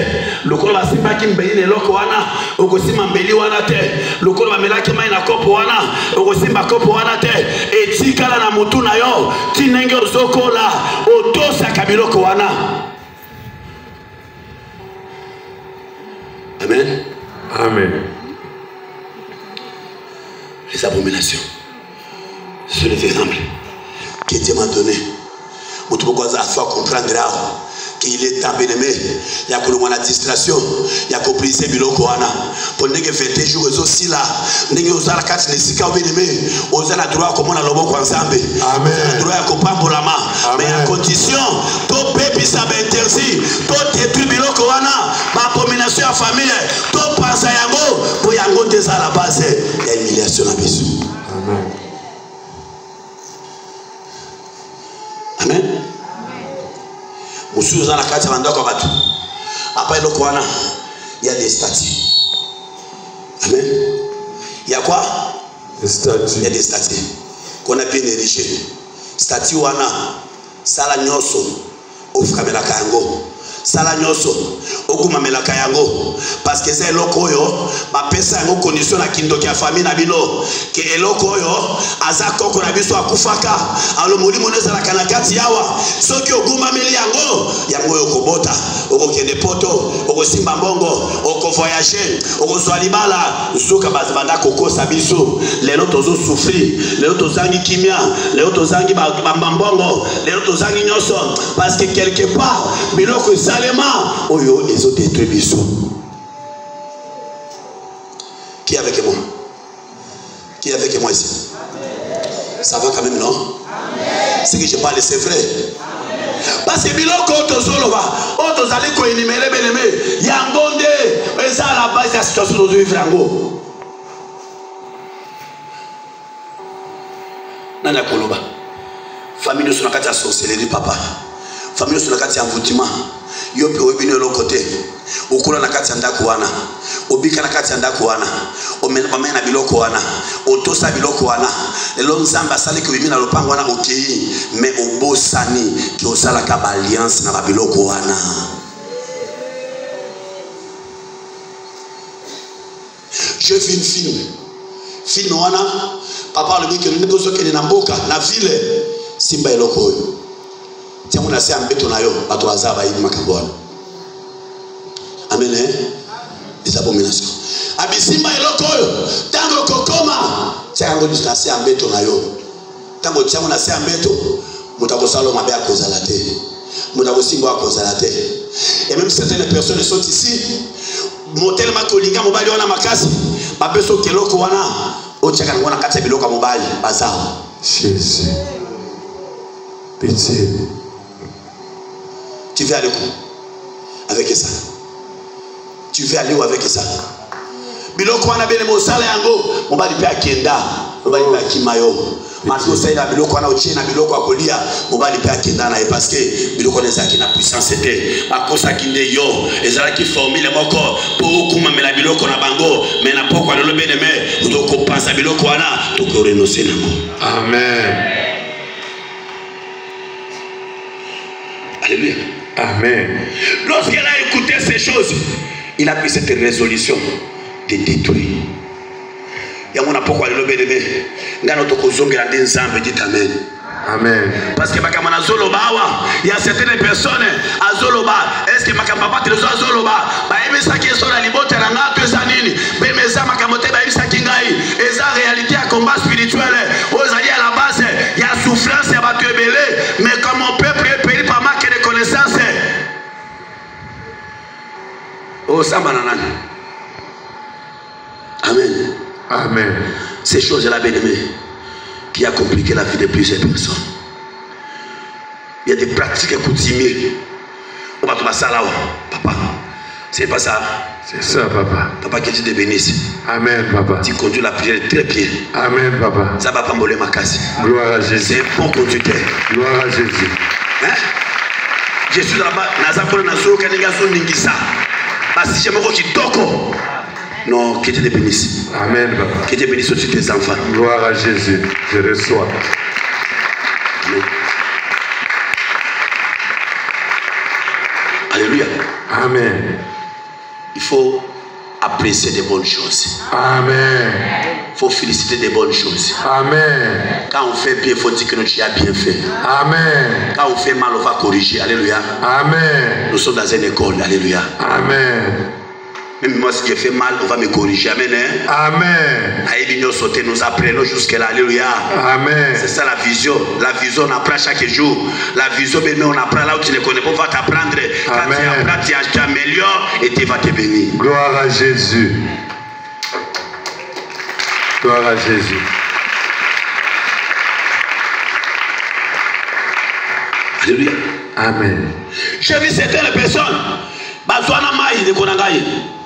lokola basimba kimbeyine lokoana okosima mbeli wana te lokola bamelaki mai na kopo wana okosimba kopo wana te etikala na mutu na yo tinenge ozokola otosa kabiloko wana. Amen. Amen. Les abominations, c'est les exemples que Dieu m'a donné. Vous pouvez comprendre qu'il est temps bien aimé. Il y a que la distraction, il y a que briser biloko wana. Pour nous 21 jours aussi là, nous avons la carte de sika bien aimé. Nous avons le droit comme on a le bon ensemble. Amen. Le droit à couper pour la main. Mais à condition, tout peuple ça va interdit, tout détruit biloko wana, ma abomination à famille, tout passe à yango pour yango déjà à la base. Il y a une humiliation à bisou. Amen. Amen. Monsieur dans la carte après le Koana, il y a des statues. Amen. Il y a quoi? Des statues. Il y a des statues qu'on a bien érigées. Statue wana sala nyoso ofkamela kango. Sala nyoso okumamela kayango parce que c'est eloko yo ba pesa ngo condition na kindo kia famille na bino ke eloko yo azakoko na biso akufaka alo mulimo neza la kanakati yawa soki ogumameli yango yokobota okokende poto okosimba mbongo okovoyager okozwa libala zuka bazibanda kokosa biso lelo tozo souffrir lelo tozangi kimia lelo tozangi mbongo lelo tozangi nyoso parce que quelque part biloko oyo les autres détruits. Qui est avec moi? Qui est avec moi ici? Amen. Ça va quand même, non? Amen. Ce que je parle, c'est vrai. Amen. Parce que biloko tozoloba, tozali ko énumérer benemé, yangonde, eza la base de la situation de vivre yango. Nana koloba. famille sur la carte à sorcellerie papa. Famille sur la carte à envoûtement. Yo pe obine l'autre côté. Okula na kati anda kuana. Obika na kati anda kuana. Omena na biloko wana. Otosa biloko wana. Lelo nzamba sali ke bimina lopango wana okei mais obosani ki osala ka ba alliance na ba biloko wana. Je fais une film wana papa le mike le ndozo kene na mboka na ville simba eloko oyo. Tiens on a se ambeto na yo bato azaba yi makabwana. Amen. Des abominations. Abisimba eloko oyo tango kokoma tiens on a se ambeto na yo. Tango tiens on a se ambeto mutakosalo mabe akozala te. Mutakosimba akozala te. Et même certaines personnes sont ici motel makolinga mobali wana makasi ba beso keloko wana o chaka ngona kati biloko mobali bazao. Jésus. Pitié. Tu veux aller où avec ça? Tu veux aller où avec ça? Biloko wana bele mosala yango mobali pe akenda mobali pe akimayo matu saida biloko wana ochina biloko akolia mobali pe akenda na parce que biloko neza kina puissance était akosa kinde yo ezala ki formule moko pour kuma mela biloko na bango mais na poko lelo beneme utoko pensa biloko wana toko renoncer nango. Amen. Alléluia. Amen. Lorsqu'elle a écouté ces choses, il a pris cette résolution de détruire. Il y a mon apport à l'obédé. Il y a notre kozongela d'ensemble, dit Amen. Amen. Parce que makamana zoloba il y a certaines personnes à zoloba. Est-ce que makamapa te à zoloba? Bah ebe saki sur la libote na ngato esanini. Be meza makamote ba saki ngai. Eza réalité à combat spirituel. Ozali à la base, il y a souffrance ya batu ebele, mais comme mon peuple est péri par manque de connaissance. Oh samanana. Amen. Amen. Ces choses-là, bien-aimés, qui a compliqué la vie de plusieurs personnes. Il y a des pratiques coutumières. On va tomber ça là, papa. C'est pas ça. C'est ça, papa. Papa, que Dieu te bénisse. Amen, papa. Tu conduis la prière très bien. Amen, papa. Ça va pas m'oler ma casse. Gloire à Jésus. C'est un bon conducteur. Gloire à Jésus. Hein? Je suis là-bas. Nazakolo Nazo Kanigazo Ningisa. Parce que j'aime beaucoup Kitoko. Non, que Dieu te bénisse. Amen, papa. Que Dieu bénisse aussi tes enfants. Gloire à Jésus. Je reçois. Amen. Alléluia. Amen. Il faut apprécier des bonnes choses. Amen. Il faut féliciter des bonnes choses. Amen. Quand on fait bien, il faut dire que tu as bien fait. Amen. Quand on fait mal, on va corriger. Alléluia. Amen. Nous sommes dans une école. Alléluia. Amen. Même moi, si j'ai fait mal, on va me corriger. Amen. Hein? Amen. Nous apprenons jusque-là. Alléluia. Amen. C'est ça la vision. La vision, on apprend chaque jour. La vision, mais on apprend là où tu ne connais pas. On va t'apprendre. Quand tu apprends, tu t'améliores et tu vas te bénir. Gloire à Jésus. Gloire à Jésus. Alléluia. Amen. J'ai vu certaines personnes. Bazwana maï de Konangaï.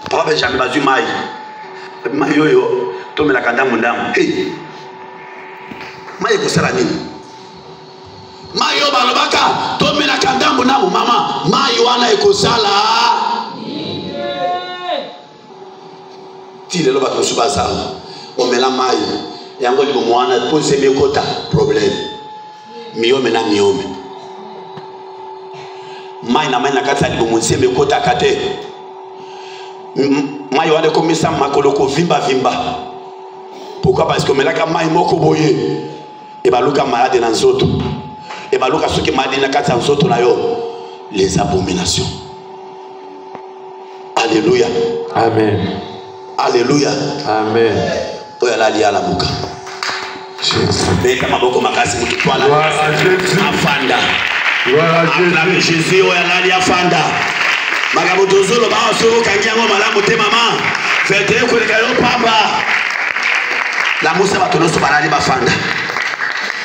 Papa ben jamais bazu maï. Maï yo yo. Tome la kanda mundam. Hey. Maï ko sala nini? Maï yo balobaka. Tome la kanda mundam mama. Maï wana ko sala. Ti le loba ko subasa. O mela maï. Yango libo mwana pose me kota problème. Miome na miome. Mai na mai na kati ya libomonsi mekota kate mai wana komisa makolo ko vimba. Pourquoi? Parce que melaka mai moko boye e baluka malade na nzoto e baluka soki malade na kati ya nzoto na yo les abominations. Alléluia. Amen. Alléluia. Amen. Oya la lia la muka. Jésus. Beta maboko makasi mutu twana. Gloire à Jésus. Afanda. Gloire à Jésus. Jésus oya la lia fanda. Magabotozolo ba so kangiango malamu te mama. Fete ko le kayo papa. La musa batonoso barali bafanda.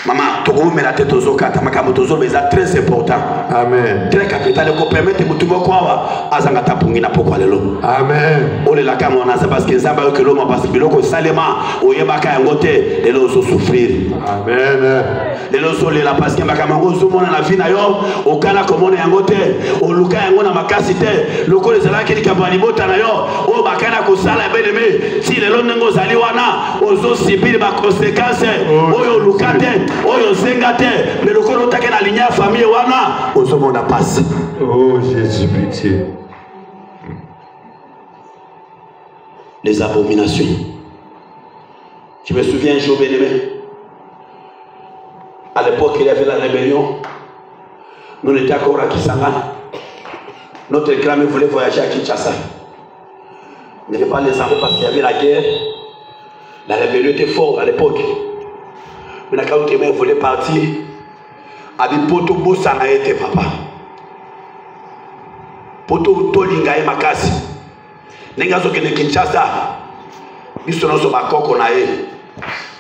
Maman, tu as la tête aux okata, makamotozo c'est très important. Amen. Très capital ko permettre mutumo kwa azangata pungina pokwa lelo. Amen. Ole la kama on a ça parce que ça va que l'homme parce que biloko salema oyebaka yangote lelo so souffrir. Amen. Les losolela parce que bakamango zomona na vie na yo, okana komona yango te, oluka yango na makasi te, lokole zala ki kabani bota na yo, o bakana ko sala bien-aimé, si les longo zali wana, ozo subir ba conséquences, oyo luka te, oyo zenga te, mais lokole otake na ligne famille wana, ozo mona passe. Oh Jésus, pitié. Les abominations. Je me souviens un jour, bien-aimé, à l'époque il y avait la rébellion, nous étions encore à Kisangani. Notre grand voulait voyager à Kinshasa. Il n'y avait pas les armes parce qu'il y avait la guerre. La rébellion était forte à l'époque. Mais quand on voulait partir, avec Poto Bossana était papa. Poto Tolinga et Makasi. Nengazo kene Kinshasa. Bisonoso bakoko na ye.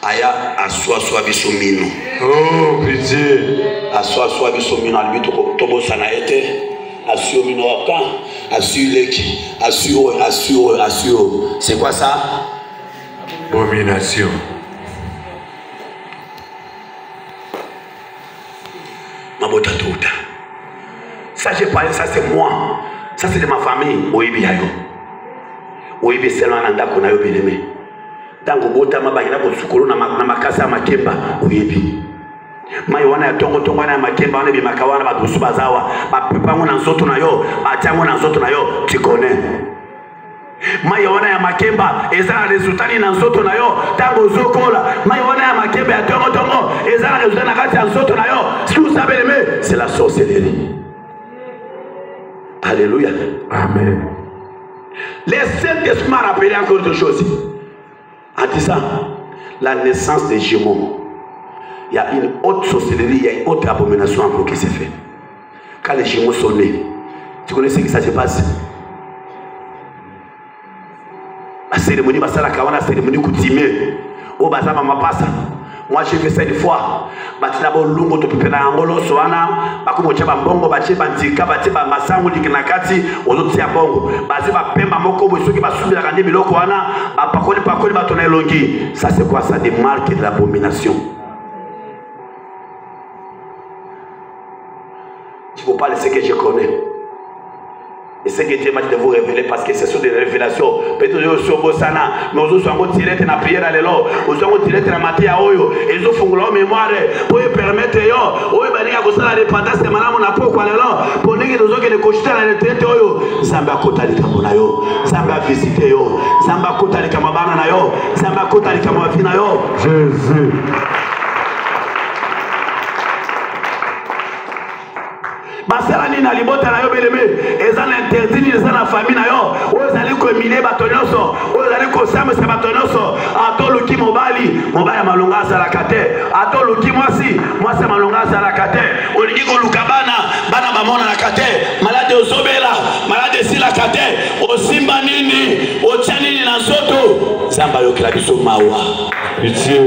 Aya aswa bisomino. Oh pitié. Aswa bisomino albi tobo sana ete. Asio minoka, asio leki, asio. C'est quoi ça? Abomination. Mabota touta. Ça j'ai parlé, ça c'est moi. Ça c'est de ma famille. Oibi yayo. Oibi selo nanda kona yo bileme. Tango bota mabakina ko sukolo na makasa makemba oibi. Mai wana ya tongo wana ya makemba wana bimakawana badusu bazawa bapepa ngona nzoto na yo batango na nzoto na yo tu connais. Mai wana ya makemba eza resultat na nzoto na yo tango zokola. Mai wana ya makemba ya tongo eza resultat na kati ya nzoto na yo. Si vous savez aimer, c'est la sorcellerie. Alléluia. Amen. Les Saint-Esprit m'a rappelé encore deux choses. En disant la naissance des jumeaux. Il y a une autre sorcellerie, il y a une autre abomination encore qui s'est fait. Quand les jumeaux sont nés, tu connais ce qui ça se passe? La cérémonie, la cérémonie coutumière. Au bazar, maman passe. Moi j'ai fait ça une fois. Bati d'abord lungo to pipena angolo soana. Bakumo chaba bongo bache bandika bache ba masangu likinakati ozoti ya bongo. Bazi ba pemba moko bo soki basubira kande biloko wana. Ba pakoli batona elongi. Ça c'est quoi ça? Des marques de l'abomination. Il ne faut pas laisser que je connais. Et ce que Dieu m'a dit de vous révéler parce que ce sont des révélations. Peut-être que vous êtes Bossana, mais vous êtes tiré dans la prière à l'élo, vous êtes tiré dans la matière à Oyo, et vous font leur mémoire pour permettre yo, Oyo Baniga Gossala répandance de Madame Napo quoi l'élo, pour dire que nous avons coché dans la retraite Oyo, Zamba Kota de Kamonayo, Zamba visité yo, Zamba Kota de Kamabana yo, Zamba Kota de Kamavina yo. Jésus. Basalani na libota na yo beleme eza na interdit eza na famille na yo ozali ko mine batonyoso ozali ko samesa batonyoso atoluki mobali malonga za la kate atoluki mwasi malonga za la kate olingi ko lukabana bana bamona na kate malade ozobela malade sila kate osimba nini otianini na nzoto zamba yo kila biso mawa Pitié.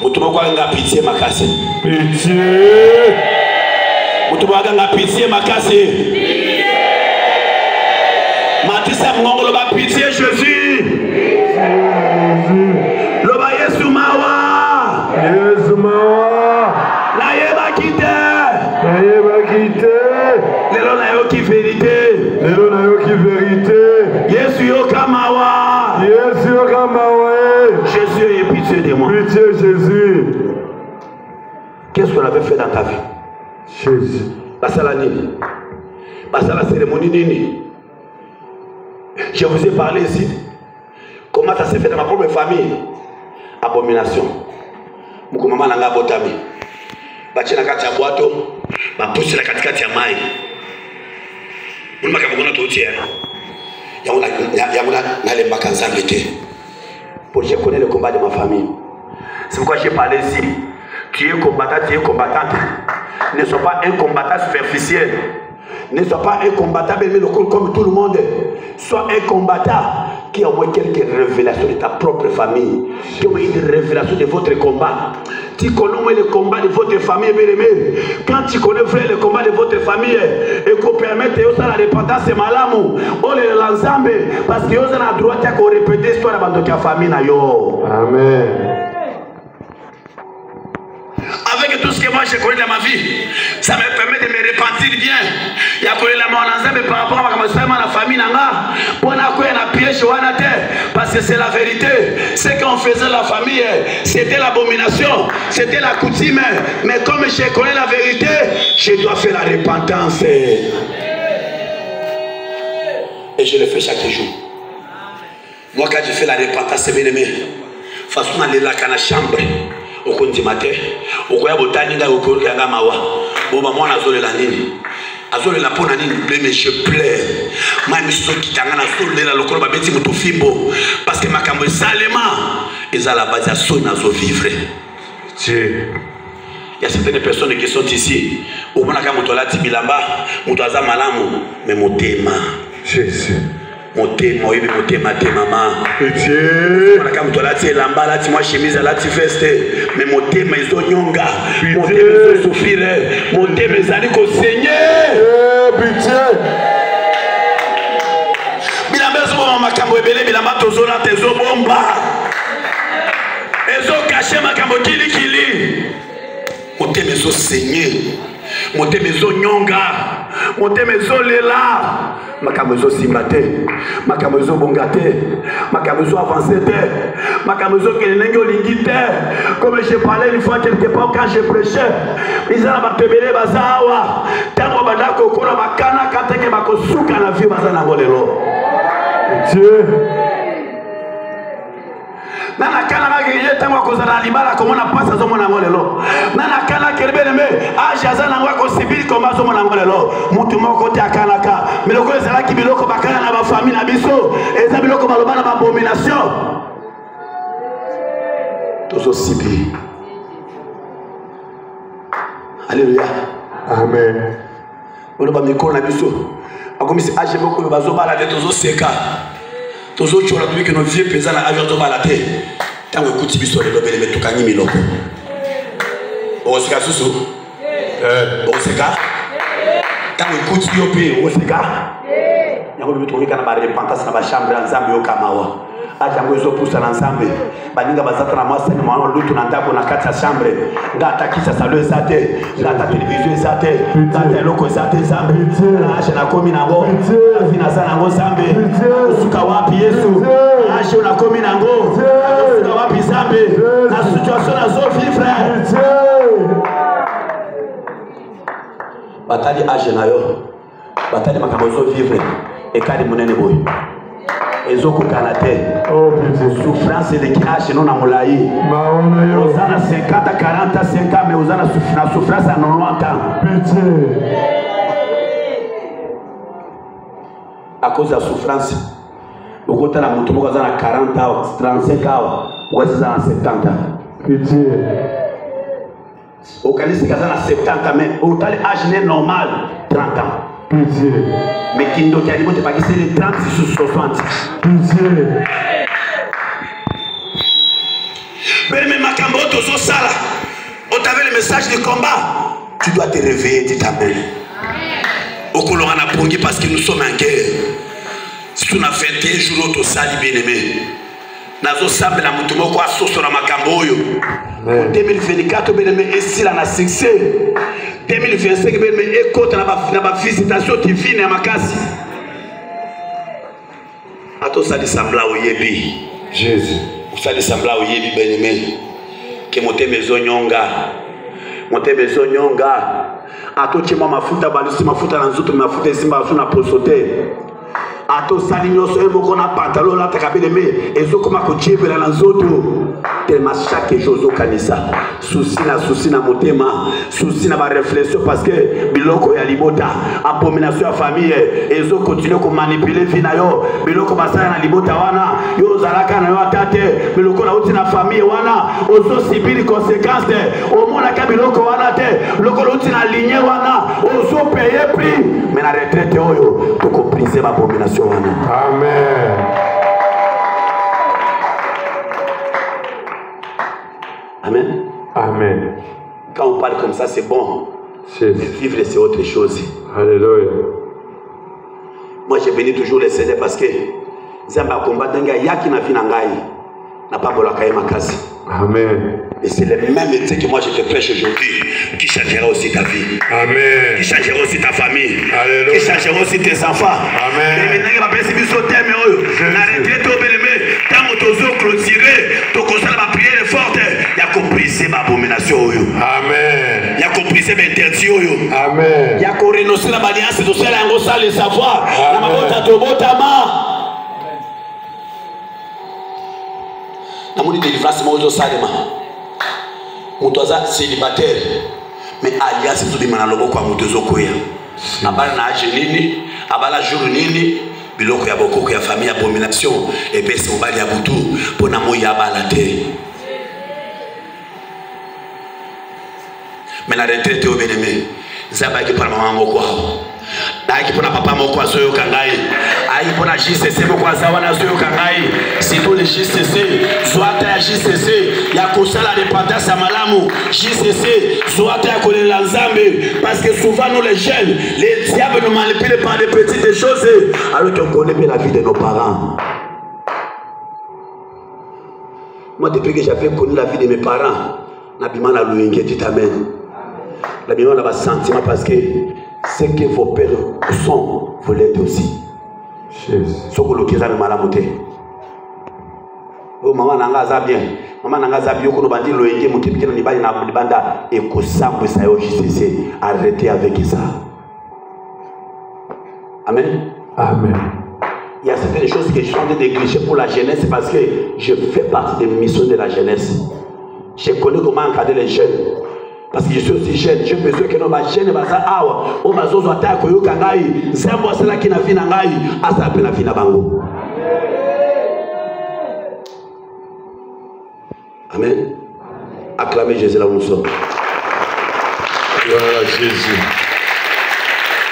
Mutumo nga pitié makasi. Pitié. Mutumo nga pitié makasi. Pitié. Matisa mngolo ba pitié Jésus. Loba Yesu mawa. Yesu mawa. Na yeba kite. Na yeba kite. Lelo na yo ki vérité. Lelo na yo ki vérité. Yesu yo kamawa. Yesu yo kamawa. Jésus ait pitié de moi. Pitié Jésus. Qu'est-ce qu'on avait fait dans ta vie? Jésus. Basala nini? Basala cérémonie nini? Je vous ai parlé ici. Comment ça s'est fait dans ma propre famille? Abomination. Moukou maman nanga botami. Bachina kati ya boato. Bapusi la katikati ya mai. Moulma kamukona touti ya. Yamuna nalemba kanzambe te. Je connais le combat de ma famille. C'est pourquoi j'ai parlé ici. Tu es combattant, tu es combattante. Ne sois pas un combattant superficiel. Ne sois pas un combattant comme tout le monde. Sois un combattant qui a au moins quelques révélations de ta propre famille. Qui a au moins une révélation de votre combat. Tu connais le combat de votre famille, bien aimé. Quand tu connais le combat de votre famille, et qu'on permette de la dépendance, c'est malamou. On est l'ensemble. Parce que vous avez le droit de répéter l'histoire de la famille. Amen. que tout ce que moi je connais dans ma vie, ça me permet de me repentir bien. Il y a connu la mort par rapport à la famille Nanga. Pour na piège parce que c'est la vérité. Ce qu'on faisait la famille, c'était l'abomination, c'était la coutume. Mais comme je connais la vérité, je dois faire la repentance. Et je le fais chaque jour. Moi, quand je fais la repentance, c'est bien aimé. Façon d'aller là dans la chambre, au coin du matin, au coin de Taniga, au coin de Gamawa, au moment où on a zolé la nini. Azole la pona nini, mais je pleure. Moi, je suis qui t'en a zolé la locale, ma bêtise, mon fimbo. Parce que ma cambre salement, ils ont la base à son azo vivre. Il y a certaines personnes qui sont ici. Au moment où on a dit Bilamba, on a dit Malamu, mais mon thème. Jésus. Mon thème, moi, mon thème, maman. Pitié. Moi, chemise, là, tu fais, mais mon thème, ils ont nyonga. Mon thème, ils ont souffrir. Mon thème, ils ont dit qu'au Seigneur. Pitié. Bilamba, ils ont makambo ebele, bilamba, tozola, tezo bomba. Ils ont caché makambo kili. Mon thème, ils ont saigné. Mon thème, ils ont nyonga. Mon thème, ils ont lela. Makamezo simbate, makamezo bongate, makamezo avancé, makamezo kelenengo lingite. Comme je parlais une fois quelque part quand je prêchais, ils ont batebele bazawa. Tango badako kola bakana kateke bakosuka na vie bazana ngolelo. Dieu. Nana kana ngeye tango kozala libala komona pasa zo mona ngolelo. Nana kana kerbele me ajaza na ngwa ko sibili koma zo mona ngolelo. Mutu moko te akanaka. Mais le ko ezala ki biloko bakana na ba famille na biso, eza biloko baloba na ba abomination. Tozo sibi. Alléluia. Amen. On ba mikolo na biso. Akomisi aje boko lo bazo bala de tozo seka. Tozo chola tubi que nos vieux pesants na avion to balate. Tango ekuti biso le lobele metukani miloko. Oseka susu. Oseka. Tango ekuti yo pe oseka. Yango bitu ngika na ba repentance na ba chambre nzambe yo kamawa. Ajango ezo pusa na nzambe. Baninga bazata na mwasa ni mwana lutu na ndako na kati ya chambre. Ngata kisha salo ezate, ngata television ezate, ngata loko ezate nzambe. Na ashe na komi na ngo. Afina sana ngo nzambe. Usuka wapi Yesu? Ashe na komi na ngo. Usuka wapi nzambe? Na situation na zo vivre. Batali ashe na yo. Batali makambo zo vivre. Ekali munene boy. Ezoko kanate. Oh, pitié. Souffrance de cash non amulayi. Osana 50 40 50 mais osana souffrance à 90 ans. Pitié. À cause de la souffrance. Au côté de la moto, on a 40 ans, 35 ans, ou est-ce 70 ans. Pitié. Au Cali, c'est 70 ans, mais au total âge normal 30 ans. Pitié. Mais qui ne doit pas c'est les 36 ou 60. Pitié. Mais Makambo, Tozo Sala, on t'avait le message de combat. Tu dois te réveiller de ta main. Au Colorana Pongi, parce que nous sommes en guerre. Si tu n'as fait 21 jours, tu sali bien aimé. Nazo Sambe la Moutomo, quoi, sur la Makambo. En 2024, bien aimé, et si là, on a succès. 2025, bien aimé, écoute, on a ma visitation divine à ma casse. Ato ça sembla au yebi. Jésus. Ça sembla au yebi bien aimé. Que monter maison nyonga. Monter maison nyonga. Ato chema mafuta balusi mafuta na nzutu mafuta simba suna posote. Ato sali nyoso ebo kona pantalon la takabele me ezo koma ko chebela na nzoto. Tellement chaque jour au kanisa. Souci na motema, souci na ba réflexion parce que biloko ya libota, abomination ya famille, ezo continue ko manipuler vie na yo. Biloko basala na libota wana, yo zalaka na yo atate, biloko na uti na famille wana, ozo subir conséquences, au mona ka biloko wana te, biloko na uti na lignée wana, ozo payer prix, mais na retraite oyo, to ko briser ba abomination wana. Amen. Amen. Amen. Quand on parle comme ça, c'est bon. Jésus. Mais vivre, c'est autre chose. Alléluia. Moi, j'ai béni toujours le Seigneur parce que Zamba combat d'un gars, yaki na vie nangai. n'a pas besoin de ma case. Amen. Et c'est le même métier que moi je te prêche aujourd'hui qui changera aussi ta vie. Amen. Qui changera aussi ta famille. Alléluia. Qui changera aussi tes enfants. Amen. Mais maintenant, il va passer sur le thème. La retraite au bénémé. Tant que tu as clôturé, tu as la prière forte. Il a compris ces abominations. Amen. Il a compris ces interdits. Amen. Il a renoncé à l'alliance. Tout ça, il a le savoir. La mabota to botama. Namoni délivrance mozo salema. Mutoza célibataire. Mais alliance tout de manalobo kwa mutozo koya. Abala na age nini, abala jour nini, biloko ya boko ya famille abomination et puis c'est obali ya butu pona moya abala te. Mais la retraite au bénémé, zaba ki para maman moko. Aiki pona papa moko azoyo kangai. Aiki pona JCC moko azawana azoyo kangai. Siko le JCC, soit ya JCC, ya kosala dépendance à malamu. JCC, soit ya kolela nzambe. Parce que souvent nous les jeunes, les diables nous manipulent par des petites choses. Alors qu'on connaît bien la vie de nos parents. Moi depuis que j'avais connu la vie de mes parents, n'abîmant la louingue, tu t'amènes. L'abîmant n'a pas sentiment parce que ce que vos pères sont, vous l'êtes aussi. Ce que vous avez malamoté. Oh maman nangaza bien. Maman nangaza bien. Qu'on bandi loyenge mutipike na nibali na banda et que ça vous ça JCC. Arrêtez avec ça. Amen. Amen. Il y a certaines choses que je suis en train de négliger pour la jeunesse parce que je fais partie des missions de la jeunesse. Je connais comment encadrer les jeunes. Parce que je suis aussi jeune, j'ai besoin que nos jeunes baza awa, o mazozo atako yo kangai, zembo sala kina vina ngai, asa pena vina bango. Amen. Acclamez Jésus là où nous sommes. Gloire à Jésus.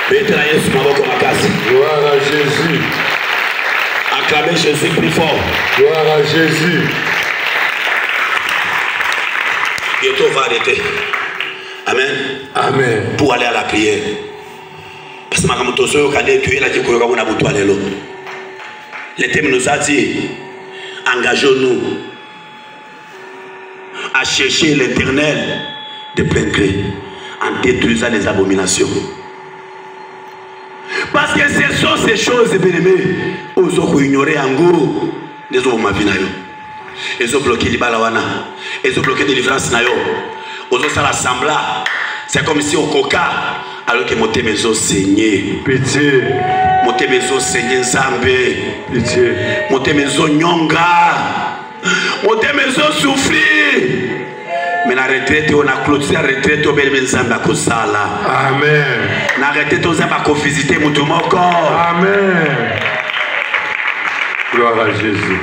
Bétra Yesu maboko makasi. Gloire à Jésus. Acclamez Jésus plus fort. Gloire à Jésus. Bientôt on va arrêter. Amen. Amen. Pour aller à la prière. Parce que le thème nous a dit, engageons-nous à chercher l'Éternel de plein gré en détruisant les abominations. Parce que ce sont ces choses, bien-aimés, aux autres ignorer en gros les autres mavinayo. Ils ont bloqué les balawana. Ils ont bloqué les délivrance nayo. Aux autres l'assemblée. C'est comme si au coca alors que mon témézo saignait. Pitié. Mon témézo saignait Zambé. Pitié. Mon témézo nyonga. Mon témézo souffrit. Mais la retraite, on a clôturé la retraite au Belmen Zamba Kosala. Amen. La retraite, on a visité mon tomoko. Amen. Gloire à Jésus.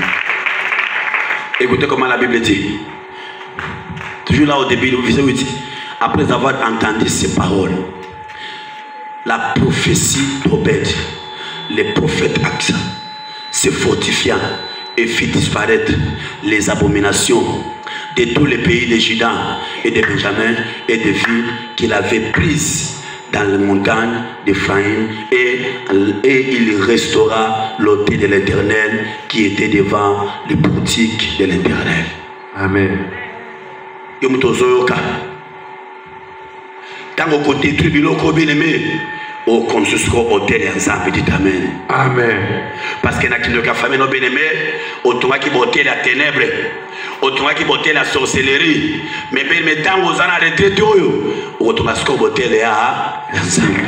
Écoutez comment la Bible dit. Toujours là au début, vous dit, après avoir entendu ces paroles, la prophétie d'Obed, les prophètes Aksa, se fortifiant et fit disparaître les abominations de tous les pays de Juda et de Benjamin et des villes qu'il avait prises dans les montagnes d'Ephraïm, et il restaura l'autel de l'Éternel qui était devant le portique de l'Éternel. Amen. Tant qu'on détruit biloko bien-aimé, au construisera hôtel et ensemble, dit Amen. Amen. Parce que dans la famille bien-aimé, au toit qui botte la ténèbre, au toit qui botte la sorcellerie, mais bien tant qu'on a retraité, au toit qui botte la ensemble.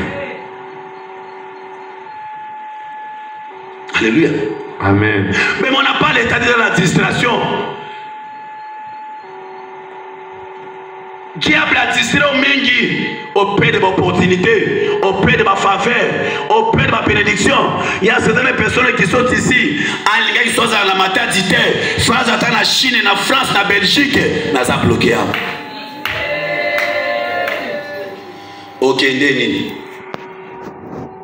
Alléluia. Amen. Mais on n'a pas l'état de la distraction. Diable a distrait au mingi auprès de l'opportunité, auprès de ma faveur, auprès de ma bénédiction. Il y a certaines personnes qui sont ici, qui sont à la maternité, soit dans la Chine, en France, en Belgique, nous avons bloqué. Ok, Ndeni.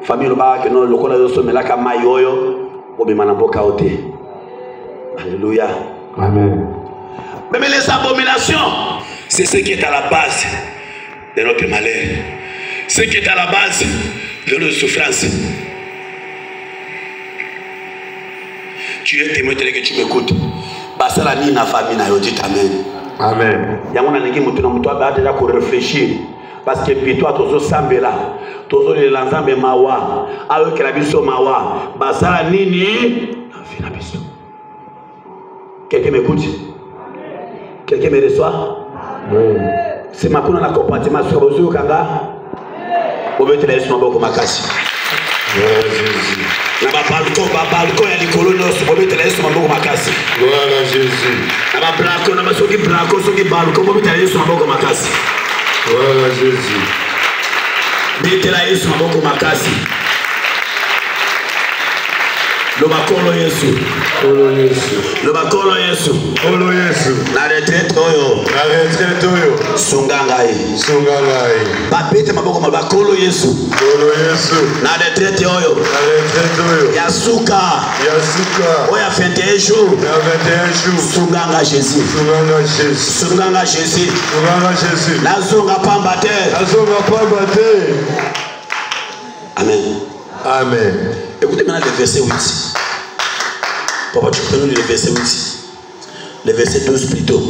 Famille Loba, que nous sommes là, comme Mayoyo, ou bien Manamboka Ote. Alléluia. Amen. Mais les abominations, c'est ce qui est à la base de notre malheur. Ce qui est à la base de notre souffrance. Tu es témoin tel que tu m'écoutes. basala ni na famille na yo dit amen. Amen. Yango na ningi mutu na mutu ba déjà ko réfléchir parce que puis toi tozo sambela tozo le lanzambe mawa ayo ke la biso mawa basala nini na vie na biso. Quelqu'un m'écoute? Quelqu'un me reçoit? Oui. C'est ma kuna na compartiment sur bozo kanga. Obete la yesu maboko makasi. Gloire à Jésus. Na ba balcon ya likolo nyonso obete la yesu maboko makasi. Gloire à Jésus. Na ba balcon na ba soki balcon obete la yesu maboko makasi. Gloire à Jésus. Obete la yesu maboko makasi. Lobakolo Yesu. Olo Yesu. Lobakolo Yesu. Olo Yesu. La retraite oyo. La retraite oyo. Sungangai. Sungangai. Babete maboko mabakolo Yesu. Olo Yesu. La retraite oyo. La retraite oyo. Yasuka. Yasuka. Oya 21 jours. Ya 21 jours. Sunganga Jésus. Sunganga Jésus. Sunganga Jésus. Sunganga Jésus. Lazonga pamba te. Lazonga pamba te. Amen. Amen. Écoutez maintenant le verset 8. Papa, tu peux nous lire le verset 8. Le verset 12 plutôt.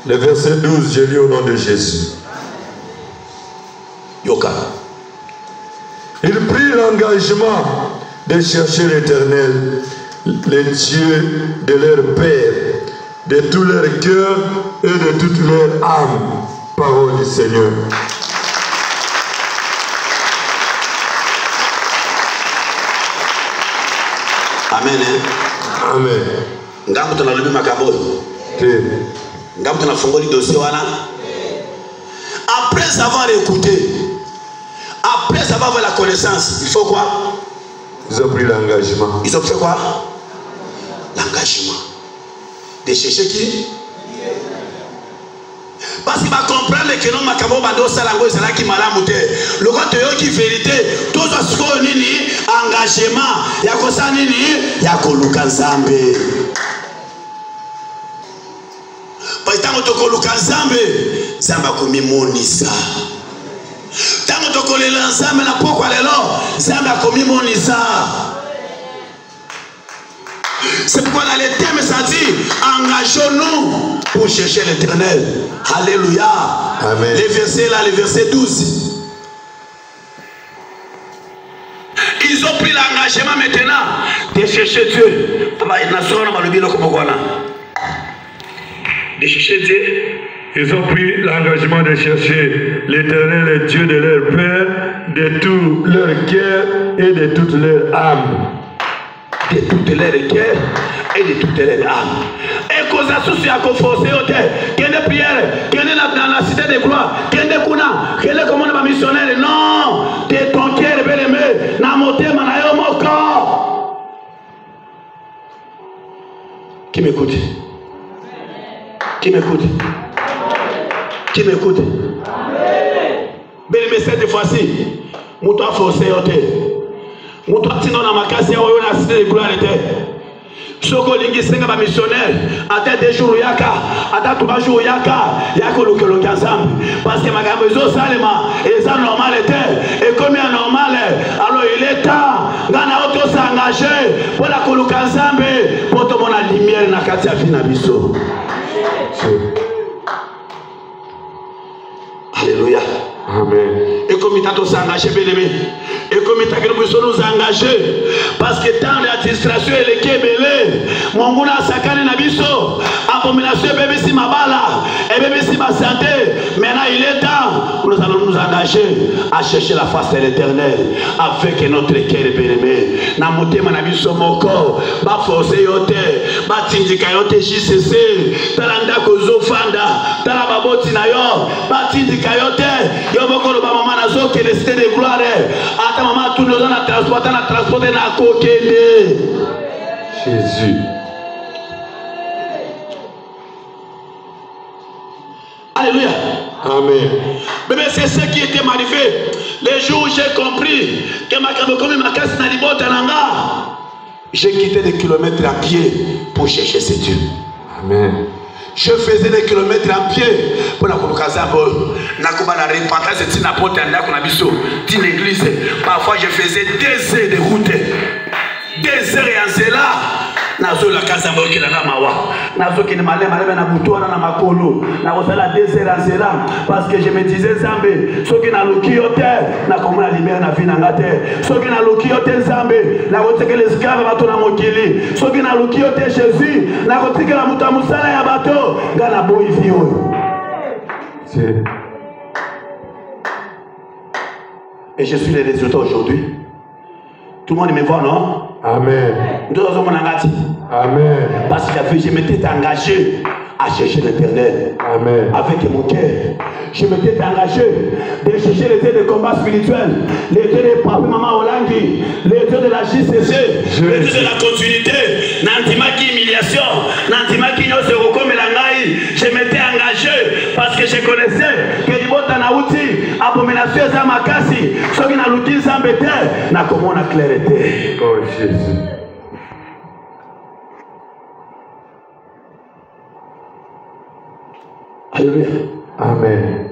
Le verset 12, je lis au nom de Jésus. Yoka. Il prit l'engagement de chercher l'Éternel, le Dieu de leur Père, de tout leur cœur et de toute leur âme. Parole du Seigneur. Amen. Hein? Amen. Ngambo tunalobi makambo. Ngambo tunafungoli dossier wana. Après avoir écouté, après avoir la connaissance, il faut quoi? Ils ont pris l'engagement. Ils ont fait quoi? L'engagement. De chercher qui? Parce qu'il va comprendre que non makambo bando salango sala ki malamu te. Le quand tu yoki vérité, tout ce qu'on nini engagement, ya kosa nini ya koluka nzambe. Parce que to koluka nzambe, nzamba komimonisa. Tango to kolela nzambe na pokwa lelo, nzamba komimonisa. C'est pourquoi dans les thèmes ça dit engageons-nous pour chercher l'Éternel. Alléluia. Amen. Les versets là, les versets 12. Ils ont pris l'engagement maintenant de chercher Dieu. De chercher Dieu. Ils ont pris l'engagement de chercher l'Éternel, le Dieu de leur Père, de tout leur cœur et de toute leur âme. De toutes les cœurs et de toutes les âmes. Et cause à souci à conforter au terre. Quelle est prière? Quelle est dans la cité de gloire? Quelle est kuna? Quelle est comme on missionnaire? Non! De ton cœur bien aimé. Na moté manayo mon corps. Qui m'écoute? Qui m'écoute? Qui m'écoute? Bien aimé cette fois-ci. Mouton forcé au terre. Mutu atino na makasi ya oyo na cité de gloire était. Soko lingi senga ba missionnaire, ata 2 jours yaka, ata 3 jours yaka, yako lokelo kanzambe. Parce que magambo zo salema, et ça normal était. Et comme c'est normal, alors il est temps, ngana auto s'engager pour la koluka nzambe, pour to mona lumière na kati ya vie na biso. Alléluia. Amen. Et comme il t'a s'engager, bien aimé. Et comme il t'a que nous nous engager. Parce que tant la distraction et les kébélés, mon gouna sakane nabiso, abomination bébé si ma bala, et bébé si ma santé. Maintenant il est temps, nous allons nous engager à chercher la face de l'Éternel avec notre cœur bien aimé. Namote manabiso mon corps, ba forcer yote, ba tindika yote JCC, talanda kozo fanda, talababoti na yo, ba tindika yote. Yomokolo ba mama na zo que les cités de gloire. Ata mama tout nous na transporter na kokende. Jésus. Alléluia. Amen. Mais c'est ce qui était arrivé. Les jours où j'ai compris que ma comme ma casse na libota nanga. J'ai quitté des kilomètres à pied pour chercher ce Dieu. Amen. Je faisais des kilomètres à pied pour la Kolokazabo. La repentance est une apôtre d'une église. Parfois je faisais 2 heures de route. 2 heures et en cela. nazo la casa mboki na mawa nazo ki ne malé na butoana na makolo na kozala désérancela parce que je me disais Nzambe soki na luki yote na komona libère na vie na ngate soki na luki yote Nzambe na koteke l'esclave bato na mokili soki na luki yote Jésus na koteke la muta musala ya bato ngana boyi vie oyo. Et je suis le résultat aujourd'hui. Tout le monde me voit, non? Amen. Amen. Parce que je m'étais engagé à chercher l'Éternel. Amen. Avec mon cœur. Je m'étais engagé de chercher les dieux de combat spirituel, les dieux de Papa Maman Olangi, les dieux de la JCC, les dieux de la continuité, Nantima qui humiliation, Nantima qui n'y se recom Melangaï. Je m'étais engagé parce que je connaissais que Libota Naouti, abomination Zamakasi, ceux qui n'ont l'outil Zambete, n'a comment la clarté. Oh Jésus. Alléluia. Amen.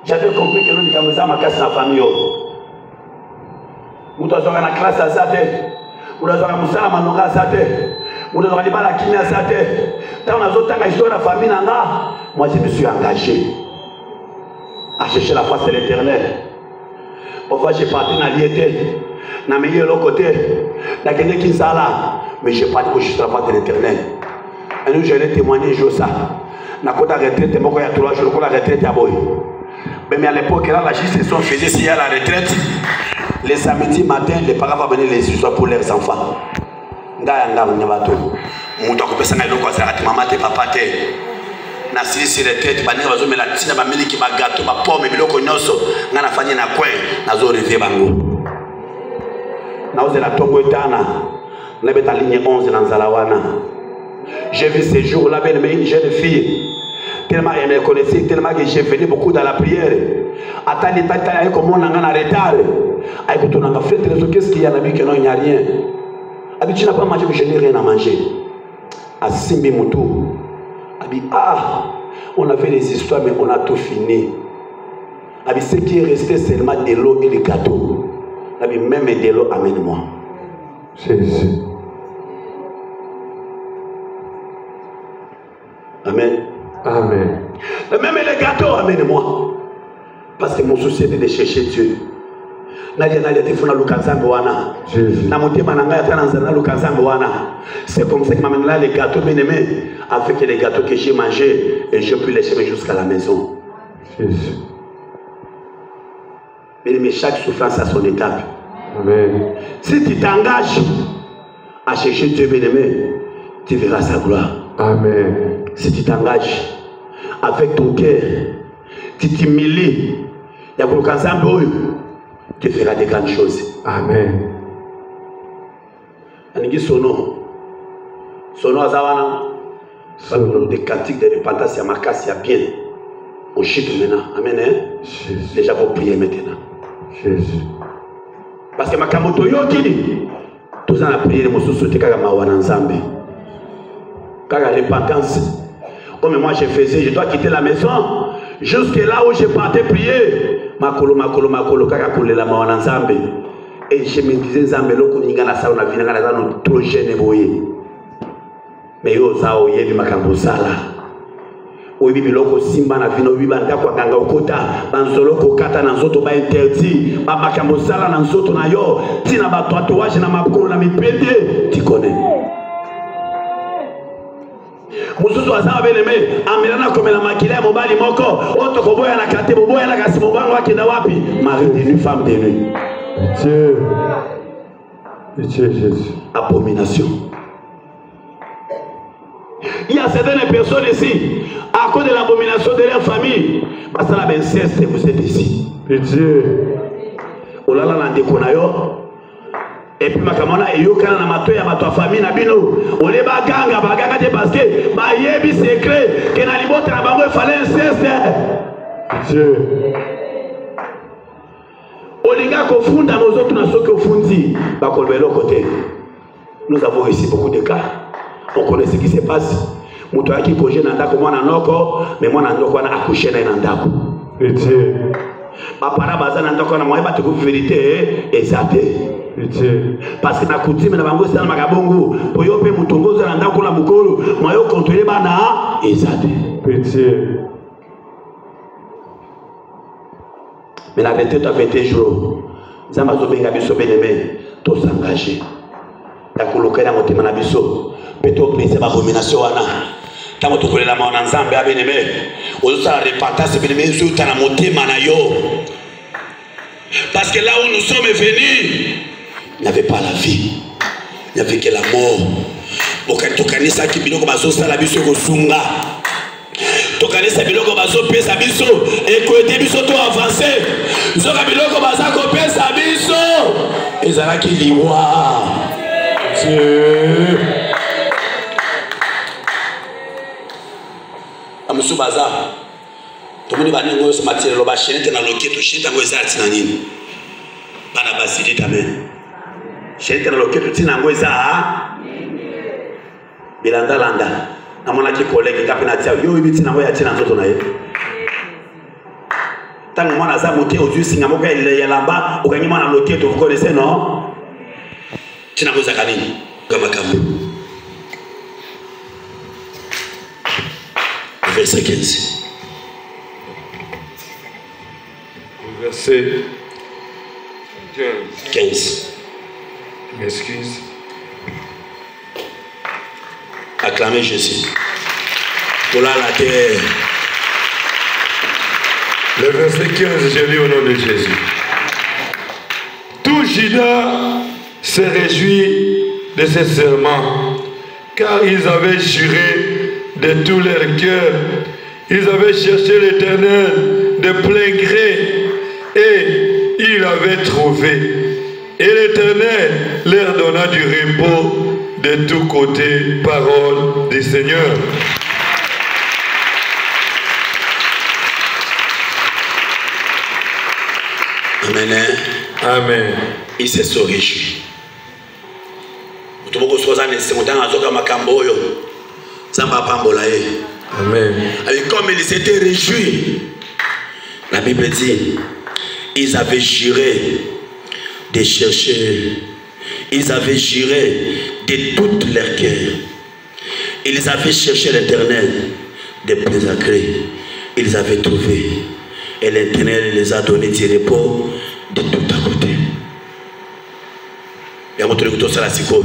J'avais compris que nous avons ma casse dans la famille. Nous avons la classe à Sate. Nous avons la moussala manonga à Sate. Nous avons la kiné à Sate. Quand on a engagé dans la famille, moi je me suis engagé à chercher la face de l'Éternel. Parfois j'ai parti dans l'IET, dans le meilleur côté, dans le Kinsala, mais je n'ai pas dit que je suis la face de l'Éternel. Et nous, je l'ai témoigné, je ça. Dans la retraite, il y a 3 jours, la retraite à Boy. Mais à l'époque, là, la justice faisait s'il y a la retraite, les samedis matin, les parents vont venir les histoires pour leurs enfants. Ndaya Nyabato. Mouta Kopesa Nailoko, maman, papa, na sisi retraite, banira bazo mela tina ba miliki ba gâteau, ba pomme, biloko nyoso, ngana fanye na kwen, nazo rêver bango. Na oze la tongo etana, na beta ligne 11 dans Zalawana. J'ai vu ces jours-là, une jeune fille, tellement elle me connaissait, tellement que j'ai venu beaucoup dans la prière. Attendez, comment on a un retard. Écoute, on a fait qu'est-ce qu'il y a là, que non, il n'y a rien. Tu n'as pas mangé, mais je n'ai rien à manger. À Simbi Moutou, on a fait des histoires, mais on a tout fini. Ce qui est resté, c'est seulement de l'eau et des gâteaux. Même de l'eau, amène-moi. Jésus. Amen. Amen. Même les gâteaux, amène-moi. Parce que mon souci était de chercher Dieu. C'est comme ça que m'amène là les gâteaux bien aimés, avec les gâteaux que j'ai mangés et je peux les chercher jusqu'à la maison. Jésus. Mais chaque souffrance a son étape. Amen. Si tu t'engages à chercher Dieu bien aimé, tu verras sa gloire. Amen. Si tu t'engages avec ton cœur, tu t'humilies, tu feras des grandes choses. Amen. Sono azawana, des cantiques de repentance, il y a marqué, il y a bien. On chute maintenant. Amen. Jésus. Déjà, vous priez maintenant. Jésus. Parce que ma kamoto yokini, tous en a prié de mon sous-soté Kagamawana Nzambe. Kaga repentance. Comme moi je faisais, je dois quitter la maison. Jusque là où je partais prier. Makolo, Kaka Koule la Mawana Nzambe. Et je me disais, Nzambe, loko ninga na sa, on a vu na trop jeune boye. Mais yo zao yebi makambo sala. Oyebi biloko simba na vino wiba ndako nganga okota banzolo kokata na nzoto ba interdit ba makambo sala na nzoto na yo tina ba tatouage na makolo na mipende tu connais. Mususu azaba beleme amelana komela makila mobali moko otoko boya na kate boya na kasi mobango akenda wapi mari de nuit femme de nuit. Dieu Jésus. Abomination. Il y a certaines personnes ici, à cause de l'abomination de leur famille, parce que la inceste, vous êtes ici. Dieu. Olala na ndeko na yo. Et puis makamona eyokana na mato ya bato famille na bino. Ole baganga te parce que ba yebi secret que na libota na bango fallait inceste. Dieu. Olinga kofunda nozoto na soki ofundi ba kolbelo côté. Nous avons réussi beaucoup de cas. On connaît ce qui se passe. Muto yaki koje na ndako mwana noko, mais mwana ndoko na accoucher na ndako. Dieu. Papa bazana ndoko na moyeba te ko vérité exacte. Parce que na coutume na bango sana makabongo po yo pe mutongozo na ndako la mukolo moyo contrôler bana exacte. Mais la vérité tu as 21 jours. Zamba zo benga biso beneme to s'engager. Ta koloka na motema na biso. Peut-être briser ma domination wana. Tant que tu connais la main en ensemble, bien aimé, on ça repentance, bien aimé, sur ta montée manayo. Parce que là où nous sommes venus, il n'y avait pas la vie, il n'y avait que la mort. Quand tu connais ça, qui biloko baso ça la biso ko sunga. Tu connais ça biloko baso pesa biso et que biso to avancer. Zoka biloko baza ko pesa biso. Ezala ki liwa. Dieu. Amusu baza tomoni bana ngo se matire lo ba chenete na loketo chenete ngo ezati na nini bana basidi tamen chenete na loketo tina ngo eza bilanda landa na mona ki collègue kapina tia yo ibiti na ngo ya tina nzoto na ye tango mwana za moté ozu singa moka ya lamba okanyima na loketo vous connaissez non tina ngo za kanini kama kamu. Verset 15. Verset 15. M'excuse. Acclamez Jésus. Pour la terre. Le verset 15, je lis au nom de Jésus. Tout Juda se réjouit de ces serments, car ils avaient juré de tout leur cœur. Ils avaient cherché l'Éternel de plein gré et ils l'avaient trouvé. Et l'Éternel leur donna du repos de tous côtés. Parole du Seigneur. Amen. Amen. Il se sont réjouis. Tout le monde soit en essai, on a makambo yo. Amen. Et comme ils s'étaient réjouis, la Bible dit, ils avaient juré de chercher, ils avaient juré de tout leur cœur. Ils avaient cherché l'Éternel de plein gré. Ils avaient trouvé. Et l'Éternel les a donné du repos de tout à côté. Et à mon tour, tout ça là, c'est quoi?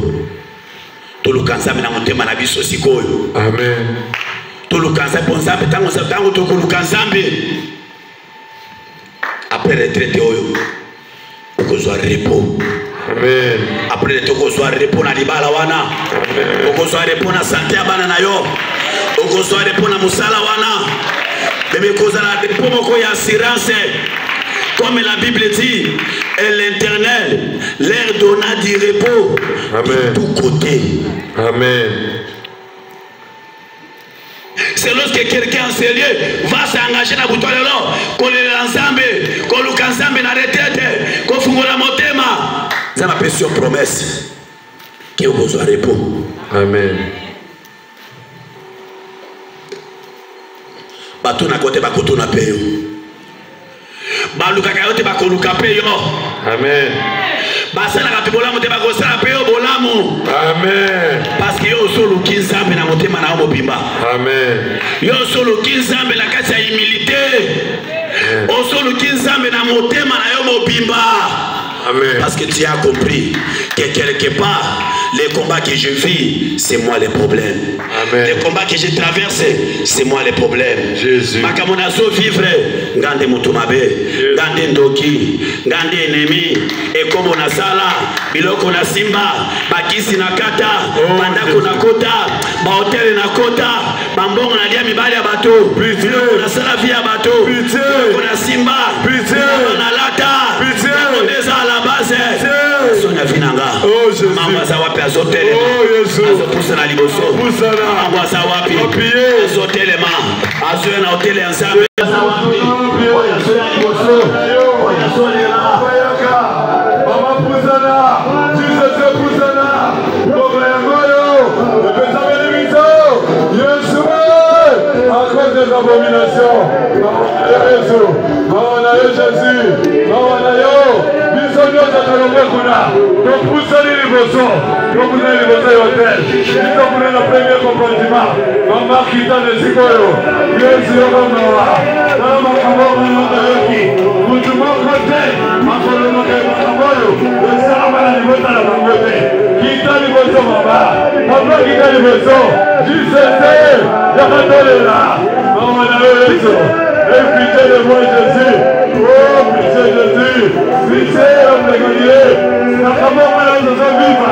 Tout le cancer na motema na biso sikoyo. Amen. Tout le cancer bon zambe tango to ko lukanzambe. Après retraite oyo. Ko zo repos. Amen. Après to ko zo repos na libala wana. Amen. Ko zo repos na santé abana na yo. Ko zo repos na musala wana. Bébé ko za la repos moko ya assurance. Comme la Bible dit, et l'Éternel leur donna du repos. Amen. De tous côtés. Amen. C'est lorsque quelqu'un sérieux va s'engager dans le bouton, qu'on est ensemble, qu'on loue ensemble dans la retraite, qu'on fout la motema. Ça m'a sur promesse. Qu'il vous soit repos. Amen. Bateau na côté, bateau na payo. Baluka kayote bakoluka payo. Amen. Basala katibola motema kosala payo bolamu. Amen. Parce que yo solo kinzambe na motema na mobimba. Amen. Yo solo kinzambe la kati ya humilité. O solo kinzambe na motema na yo mobimba. Amen. Parce que tu as compris que quelque part, les combats que je vis, c'est moi les problèmes. Amen. Les combats que j'ai traversés, c'est moi les problèmes. Jésus. Makamonazo vivre, ngande mutumabe, ngande ndoki, ngande ennemi, et comme on a sala, biloko na simba, bakisi na kata, bandako na kota, ba hotel na kota, bambongo na dia mibali ya bato, biloko na sala via bato, biloko na simba, biloko na lata, biloko neza la base. Sonia Finanga. Oh Jésus. Mamba za wapi azotelema. Oh Jésus. Azopusa na liboso. Mamba za wapi. Azotelema. Azoe na hotel ya nzambe. Za wapi. Oya soya liboso. Oya soya la. Mama pusana. Jesus pusana. Baba yangoyo. Epesa benimizo. Yesu. À cause des abominations. Jésus. Maman yo Jésus. Maman yo. Biso nyonso tolongwe kuna. Topusani liboso. Topusani liboso ya hotel. Biso kuna na premier compartiment. Mama kita de sikoyo. Yesu yoko mawa. Tala makambo mwana yoki. Mutu moko te. Makolo moko makamboyo. Wesala mwana libota na mangote. Kita liboso mama. Papa kita liboso. Jisese. Yakadolela. Maman yo Yesu. Et pitié de moi Jésus. Oh pitié Jésus. Pitié homme de Goliath. Makambo mwana zozo viva.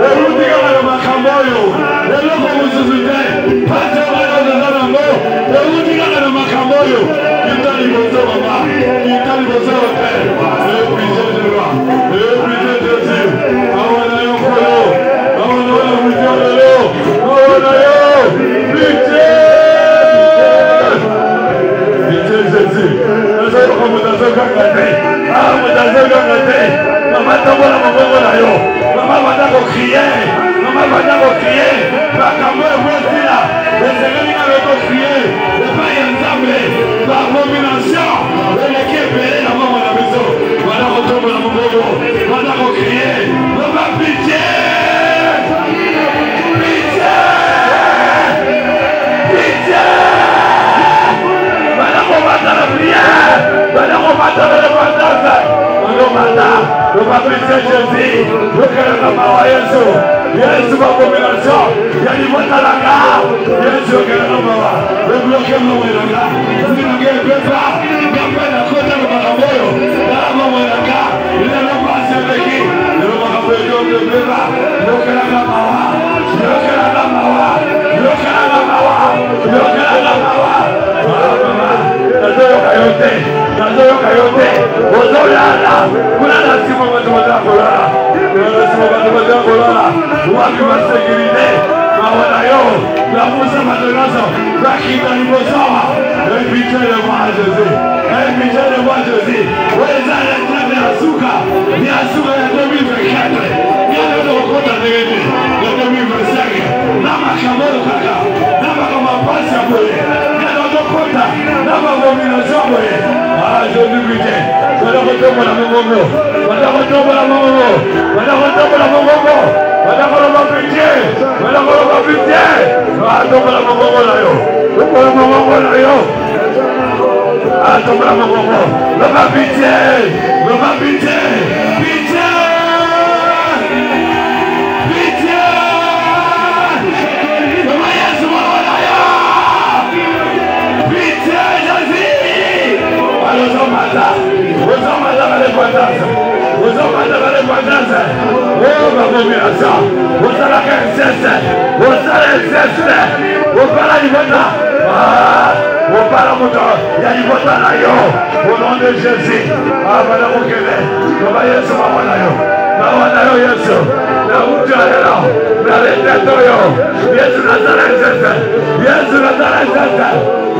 Erutika mwana makamboyo. Eloko musuzute. Pate mwana zozo nango. Erutika mwana makamboyo. Kitali bozo mama. Kitali bozo hotel. Et pitié de moi. Et pitié de Jésus. Awana yo koyo. Awana yo pitié de l'eau. Awana yo. Pitié. Pitié Jésus. Nous sommes comme dans un gangaté. Ah, dans un gangaté. Maman tombola maman na yo. Maman va crier. Maman va crier. La caméra voici là. Le Seigneur va crier. Le Père ensemble. La abomination. L'équipe est là maman la maison. Voilà on tombe la maman. Voilà on crier. Maman pitié. Pitié. Pitié. Voilà on va dans la prière. Voilà on va dans la repentance. On va pitié Jésus. Le cœur de ma Yesu. Yesu abomination. Yali motalanga. Yesu cœur de ma. Le bloqué motalanga. Vous n'avez pas. N'apena kota le makamoyo. La motalanga. Il n'a pas sélectionné. Le makamoyo de Beba. Le cœur de ma. Le cœur de ma. Le cœur de ma. Le cœur de ma. Nazoyo kayote. Nazoyo kayote. Ozolala. Kuna lazima watu watakolala. Lazima watu watakolala. Wapi wa sécurité. Mawana yo. La Moussa Madonazo. Bakita Nibosawa. Et pitié de moi Jésus. Et pitié de moi Jésus. Weza ya tande asuka. Ni asuka ya 2024. Ni ya ndio kota ndege. Ya 2025. Na makamoro kaka. Na makamapasi ya bole. Ni ndio kota. Na mabomination bole. Ah Jésus pitié. Voilà retombe la maman. Voilà retombe la maman. Voilà retombe la maman. Voilà retombe pitié. Voilà retombe pitié. Ah tombe la maman là yo. Tombe la maman là yo. Ah tombe la maman. Le va pitié. Le va pitié. Pitié. Pitié. Le va Yesu là yo. Pitié Jésus. Alors on mata. Au nom de Jésus. Ah, madame Okele. Baba Yesu mawana yo. Mawana yo Yesu. Na ujaela. Na leteto yo. Yesu Nazareth. Yesu Nazareth.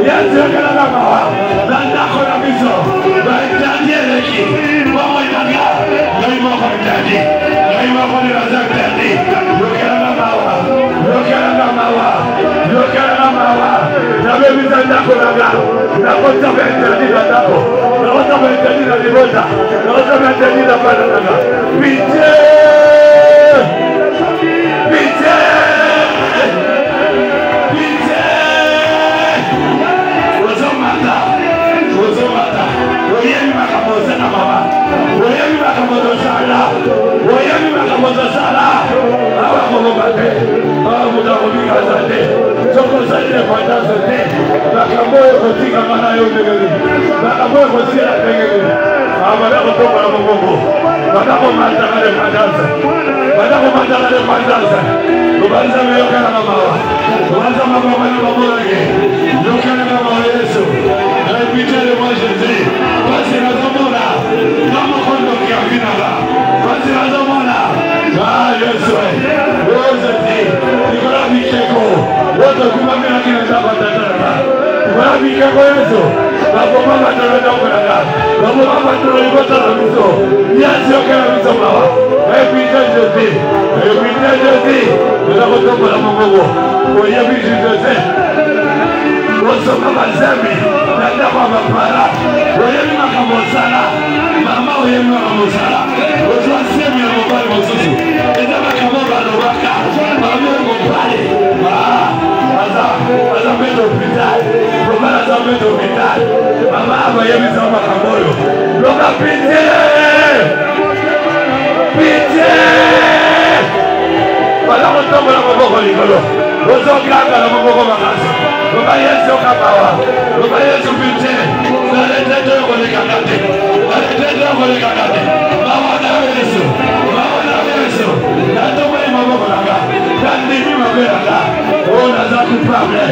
Yesu kana mawa. Na ndako na biso. Ba ndani leki. Mama inaga. Ngai mama ndani. Ngai mama ni Nazareth. Lokana mawa. Lokana mawa. Lokana mawa. Na bebi ndako naga. Na kota ndani ndako. Na kota ndani na libota. Na kota ndani na banana. Pitié. Pitié. Pitié. Ozomata. Ozomata. Oyemi makamoza na mama. Oyemi makamoza sala. Oyemi makamoza sala. Awa kolobate. Awa mudakobi kazate. Soko sale fantazate. Makamoyo kotika mana yo negeli. Makamoyo kotika negeli. Abada kotoka na mungu. Badako mantaka de fantaza. Badako mantaka de fantaza. Kubanza meyoka na mama. Kubanza mama na mama yake. Yoka na mama Yesu. Pitié de moi Jésus. Basi na zamona. Kama kondo kia vinala. Basi na zamona. Ah Yesu. Wozati. Nikola mikeko. Wote kumamina kina zaba tatara. Nikola mikeko Yesu. Babo mama tolenda kulala. Babo mama tolenda miso. Yesu yokela miso mawa. Pitié Jésus. Pitié Jésus. Ndio kutoka na Mungu. Oye Jésus. osoka bazemi nanda kwa bapara oyemi makambo osala mama oyemi makambo osala ozwa semi ya mobali mosusu eza makambo balobaka mama mobali aza mpe d'hôpital mobali aza mpe d'hôpital mama abayebisa makambo oyo loka pitié bala kotombola maboko likolo ozokanga na maboko makasi loba yesu okabawa loba yesu pitié naletete okolekaka te naletete okolekaka te mawana yesu natomboyi maboko nanga nandimi mabe nanga o naza coupable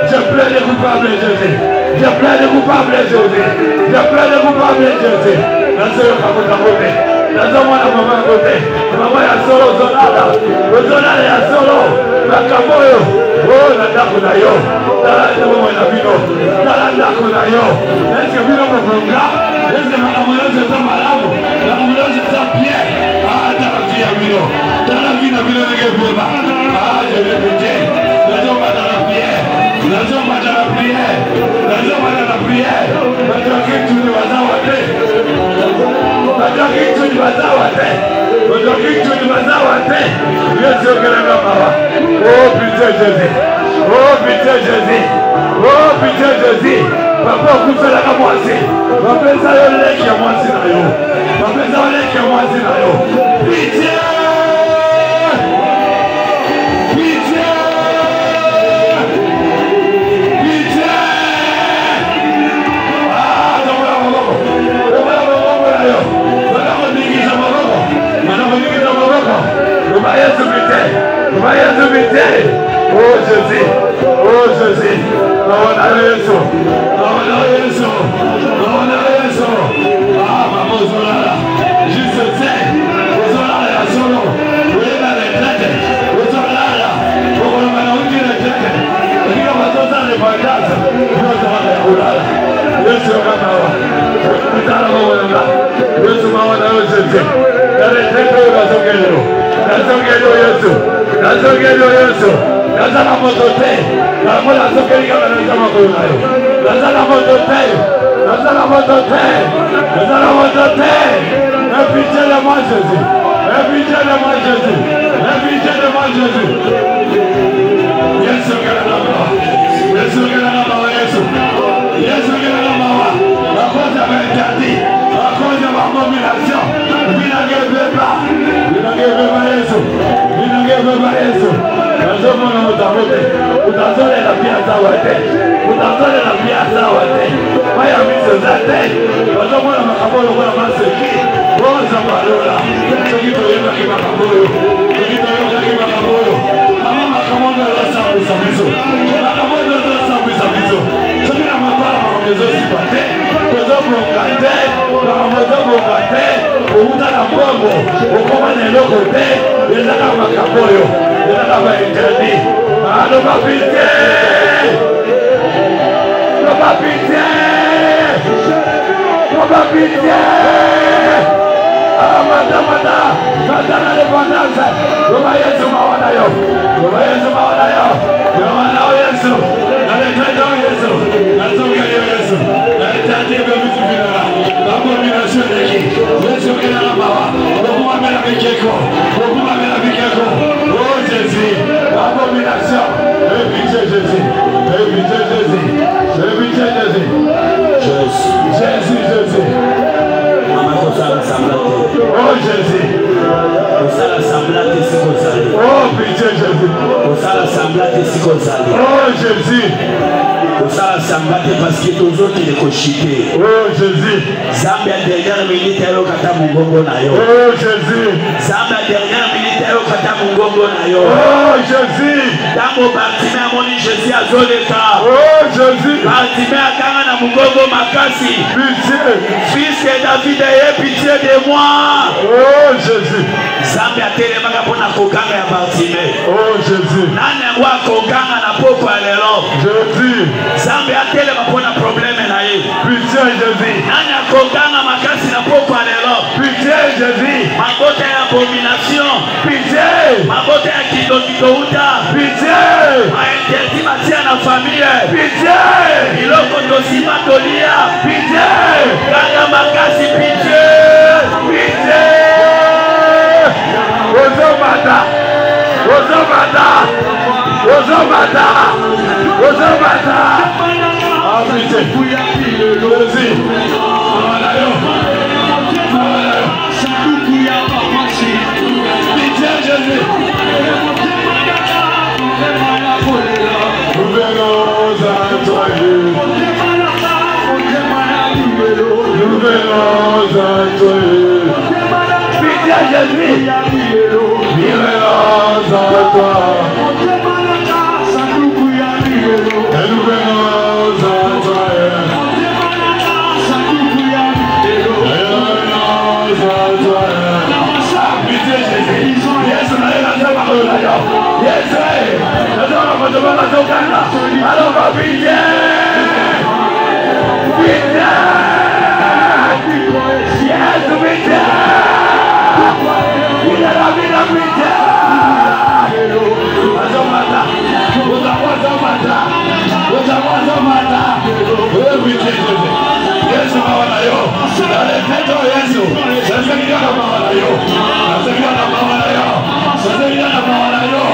je plaide les coupables Jésus je plaide les coupables Jésus je plaide les coupables Jésus nazoyoka kotakote nazomona mama kote mama ya solo ozolala ya solo makambo oyo o na ndako na yo tala ndako na bino tala ndako na yo eske bino mokonga eske makambo nyonso eza malamu makambo nyonso eza bien tala vi ya bino tala vi na bino ndenge ebeba jelebete nazomata na priere nazomata na priere nazomata na priere batokituni bazawa te batokituni bazawa te batokituni bazawa te yesu okelanga mawa oh pitié Jésus oh pitié Jésus oh pitié Jésus papa okufelaka mwasi bapesa yo leki ya mwasi na yo bapesa yo leki ya mwasi na yo pitié oh Jésus, oh Jésus, naona Yesu, naona Yesu, naona Yesu. Mama ozolala, juste c'est, ozolala ya solo, wena retraite, ozolala, okoloma na uti retraite, okiwa batoza repentance, ozolala ya kulala. Yesu kamawa, kutala mawanga, Yesu mawana yo Jésus, na retraite yo bazongelo, nazongelo Yesu, nazongelo Yesu. Nazala moto te, namola sokeli kama nazama kunayo. Nazala moto te, nazala moto te, nazala moto te. Pitié de moi Jésus, pitié de moi Jésus, pitié de moi Jésus. Yesu kana mawa, Yesu kana mawa Yesu, Yesu kana mawa. La cause avait interdit, la cause de l'abomination. Vinageveba Yesu, vinageveba Yesu. Nazomona mutamote, utazole la pia sawa te, utazole la pia sawa te. Maya miso zate, nazomona makabolo kwa maseki, roza balola. Sokito yema kimakabolo, sokito yema kimakabolo. Mama makamondo la sawa sabizo, makamondo la sawa sabizo. Sokina mabara makomezo sipate, kozo blokate, makomezo blokate. Uta na bongo, ukoma neloko te, yezaka makabolo. No ma pitié, no ma pitié, no ma pitié. Mata, la dépendance. No ma Yesu mawana yo, no ma Yesu mawana yo, no ma na Yesu, na letendo Yesu, na songa Yesu, na letendo bebitu binara, na abomination deki, Yesu kena la mawa, okuma mela bikeko, okuma mela bikeko. Oh Jésus, abomination, pitié Jésus, pitié Jésus, pitié Jésus, Jésus. Oh Jésus, oh pitié Jésus, oh Jésus. Osala sambate parce que tozoki le koshite. Oh Jésus. Zambe a dernière minute ayo kata mungongo na yo. Oh Jésus. Zambe a dernière minute ayo kata mungongo na yo. Oh Jésus. Tango Bartimée amoni Jésus azoleka. Oh Jésus. Bartimée akanga na mungongo makasi. Pitié. Fils de David, ayez pitié de moi. Oh Jésus. Zambe a telemaka pona kokanga ya Bartimée. Oh Jésus. Nani angwa kokanga na poko alelo. Jésus. Zambe a telema pona problème na ye. Pitié Jésus. Nani akokanga makasi na poko alelo. Pitié Jésus. Mabota ya abomination. Pitié. Mabota ya kidokidouta. Pitié. Mainterdit matia na famille. Pitié. Biloko tosima tolia. Pitié. Kanga makasi pitié. Pitié. Ozomata. Ozomata. Ozomata. Ozomata. Ah, pitié. Merci. Pitié, Jésus. Nous venons à toi, Dieu. Nous venons à toi. Pitié, Jésus. Nous venons à toi. Et nous venons à toi. Pitié, Jésus. Yes, on a eu la Yes, alors, pitié. Pitié. Yes, pitié. Il est la vie de pitié. Azomata. Azomata. Azomata. Pitié, Jésus. Yes, mawana yo. Aleteto Yesu. Sasa mawana yo. Sasa mawana yo. Sasa mawana yo.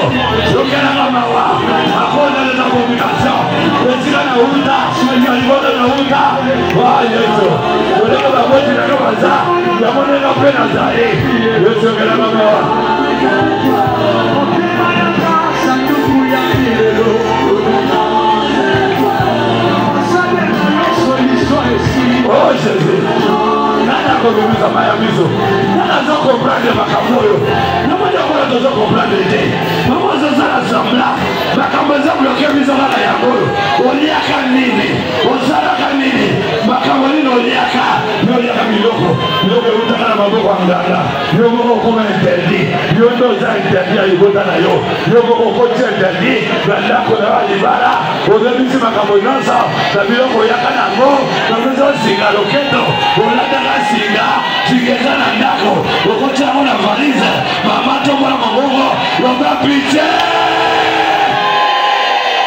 Yokana mawa. Akona na abomination. Wezira na uta. Yalibona na uta. Wa Yesu. Wale kwa wote na kama za. Yamone na pena zae. Yesu kana mawa. Oh Jésus, nada kuruhusa mayamizo, nada zo comprendre makamoyo, namoja kuna zo comprendre ide, mamozo sana sambla, makamboza bloquer mizo kala ya moyo, oliaka nini, osala kanini, makamoni oliaka, oliaka miloko, miloko utaka na maboko angala, yoko kuma interdit, yondo za interdit ayibota na yo, yoko kocha interdit, banda kuna walibara, odebisi makamboza, na miloko yaka na ngo, na mizo singa loketo, olataka singa, sigeza na ndako, okocha na valize, mama tombo na maboko, loba pitié.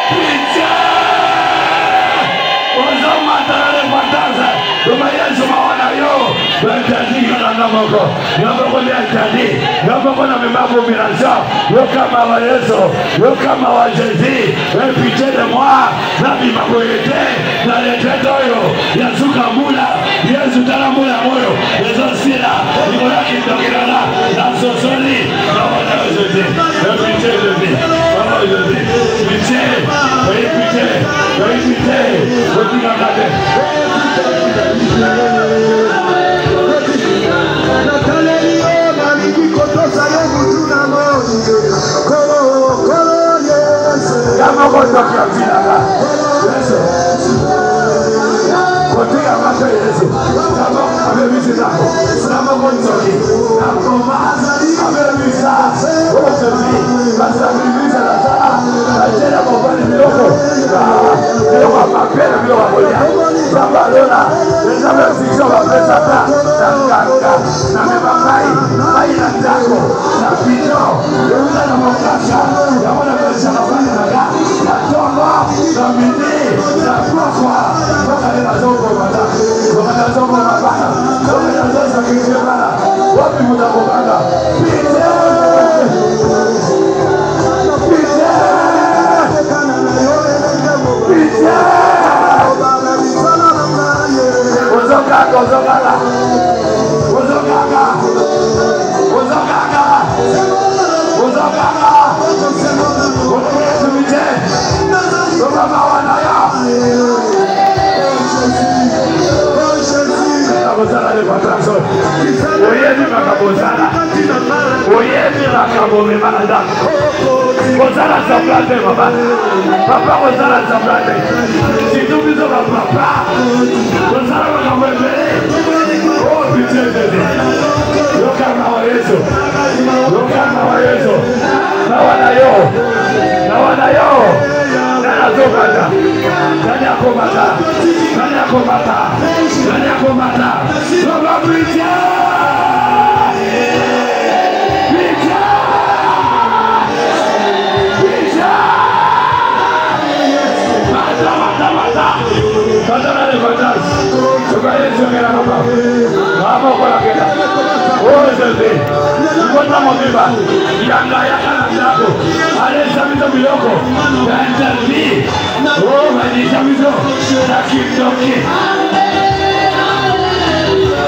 Pitié. Ozomata na lepantaza, loba Yesu mawana yo, interdit kana namoko, namoko ni interdit, namoko na mimabu mirasa, yo kama wa Yesu, yo kama wa Jésus, pitié de moi, na mimabu yete, na leteto yo, Yesu kamula, Yesu tala mula moyo, Yesu sila, nikola kindokirana, na sosoli, na wana Jésus, pitié Jésus, wana Jésus, pitié, pitié, pitié, otika kate. Kama kotoka bila Yesu. Kotika macho Yesu. Kama amebisi zako. Kama kotoki. Kama amebisa. Wote ni basa mibisa na sana. Ajira mbali miloko. Miloko mapema miloko moja. Kama lona. Ndio sisi wa pesa ta. Kanga. Na mebakai. Haina zako. Na pito. Yuna na mokasha. Yuna na pesa na bani na ga. Na tomo. Na mini. Na kwa. Toka na zongo bada. Toka na zongo bada. Toka na zongo kishebana. Wapi mtakokanga? Pite. Pite. Pite. Ozokanga, ozokanga. Ozokanga. Ozokanga. Ozokanga. Ozokanga. Pite. Ozokanga wanaya. Kabozala le patranso. Oyeni makabozala. Oyeni makabome malada. Bozala semblante papa. Papa bozala semblante. Si tu biso papa. Bozala makabome. Oh pitié Jésus. Yokama wa Yesu. Yokama wa Yesu. Nawana yo. Nawana yo. Nana zokata. Nani akomata. Nani akomata. Nani akomata. Baba pitié. Pitié. Pitié. yanga yakala ndako aleza bizo biloko intervi oh badisa bizo na kitoki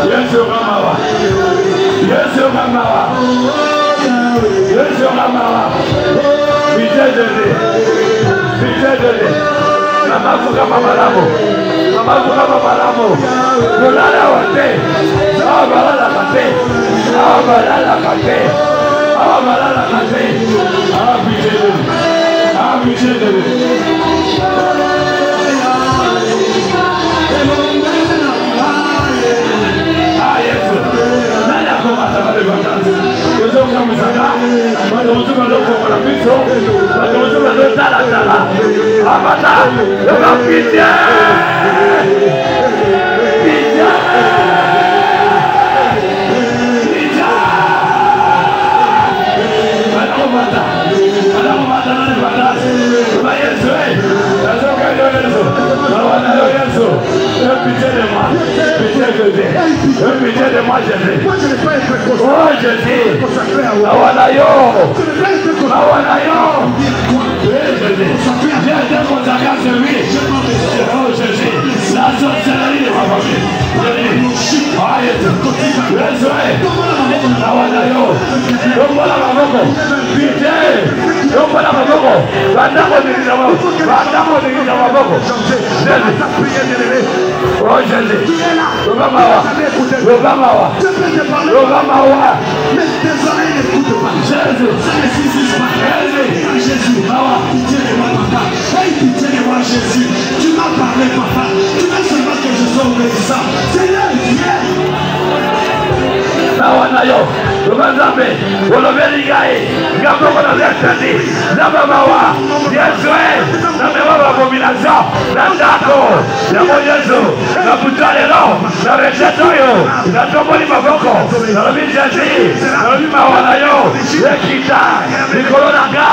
Yesu kamawa Yesu kamawa Yesu kamawa Bitedele Mama fuka mama lamo Nolala wate Abalala kate Bitedele Pitié de moi, Jésus. Oh Jésus. Awanayo. J'ai été consacré à celui. Oh Jésus. La sorcellerie de ma famille. Awanayo. Voilà ma moko. Pitié. Voilà ma moko. Oh Jésus. Obamawa. Mais tes oreilles n'écoutent pas. Jésus. Jésus. Pitié de moi, papa. Hey, pitié de moi, Jésus. Tu m'as parlé, papa. Tu veux seulement que je sois obéissant. Seigneur, viens. Nawanayo. Obazambe. Olobeligae. Ngaboko na zestani. Nabamawa. Yesu. Namewa abomination. Nandako. Namo Yesu. Nabutalelo. Narejeto. Natoboli maboko. Nalobi Jésus. Nalobi mawanayo. Ekita. Nikolo naga.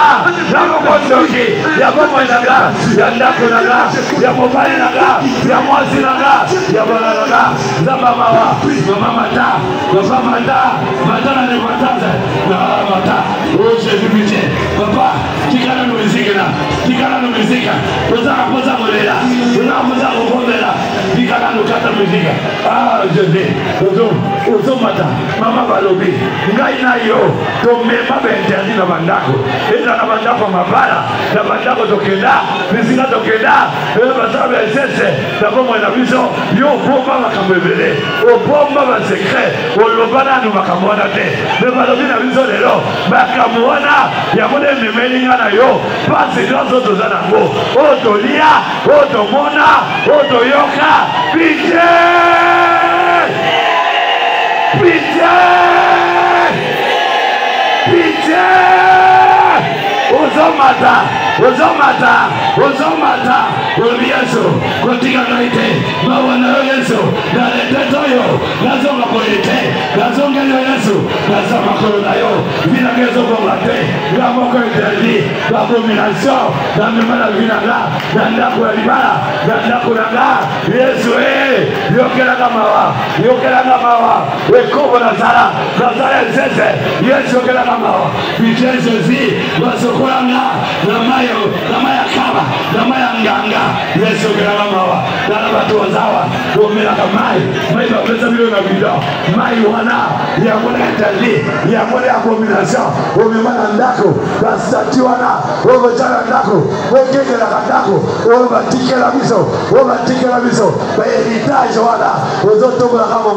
Namoko soki. Yabomo naga. Yandako naga. Yamobali naga. Yamwazi naga. Yabona naga. Zabamawa. Mamamata. Mamamata. Matana ne mataza. Mata. Oh Jésus pitié. Papa. Tikana no mizika. Tikana no mizika. Poza molela. Poza molela. Tikana no kata mizika. Ah Jésus. Ozo mata. Mama balobi. Ngai na yo. To mema bentezi na bandako. Eza na bandako mabala. Na bandako tokenda. Mizika tokenda. Basabe sese. Tabomo na biso. Yo bomba makambebele. O bomba ba secret. O lobana no makamona te. Me balobi na biso lelo. Makamona. Ya mone memeli ngana yo. Pasi dozo dozana ngo. O tolia. O tomona. O toyoka. Pitié. Pitié. Pitié. Ozomata. Yesu. Katika naite. Mawana Yesu. Nalete yo. Nazonga polite. Nazonga Yesu. Nazama korona yo. Vinagezo bomate. Gamoko interdi. Abomination. Namemana vinaga. Nandako libala. Nandako naga. Yesu Yokela kamawa. Wekobo nazara. Nazara sese. Yesu yokela kamawa. Pitié Jésus. Wasokolanga. Namaya kaba. Namaya nganga. Yesu yokela kamawa. Nana batu wazawa. Domela kamai. Mai babeza bilo na vida. Mai wana. Ya mwana interdi. Ya mwana abomination. Omemana ndako. Basati wana. Ovojana ndako. Wekekela ndako. Ovatikela biso. Héritage wana. Ozotobola kama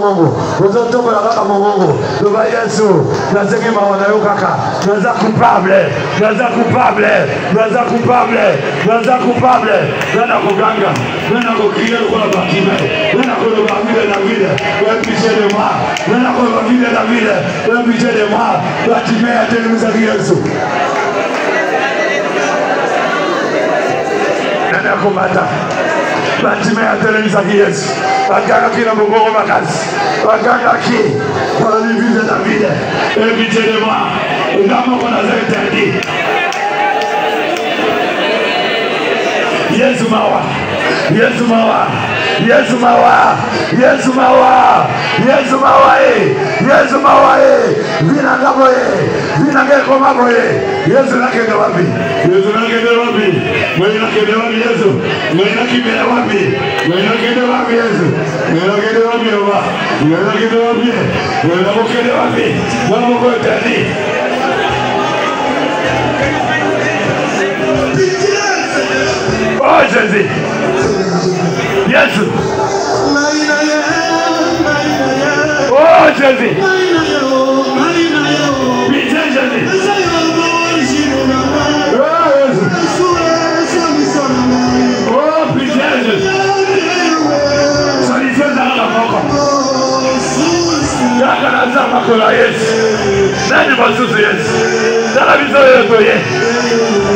Mungu. Loba Yesu. Nazenge mawana yo kaka. Naza coupable. Nana kuganga. Nana kukiria kwa bakime. Nana kuloba vile na vile. Wewe pitié de moi. Nana kuloba vile na vile. Wewe pitié de moi. Bakime atelemza Yesu. Nana kumata. Batime atelemza Yesu. Baganga kila mbongo makazi. Baganga ki. Kwa vile na vile. Wewe pitié de moi. Ngamo kuna zete. Yesu mawa. Yesu mawaye, vina ngaboye, vina ngeko maboye. Yesu nakende wapi? Yesu nakende wapi? Mwenye nakende wapi Yesu? Mwenye nakende wapi? Mwenye nakende wapi Yesu? Mwenye nakende wapi Baba? Mwenye nakende wapi? Mwenye nakende wapi? Mwenye nakende wapi? Oh Jésus. Yesu. Oh Jésus. Pitié Jésus. Oh pitié Jésus. Solution dans la mort. Yakana zama kola Yesu. Nani masusu Yesu. Dala bizo yotoye.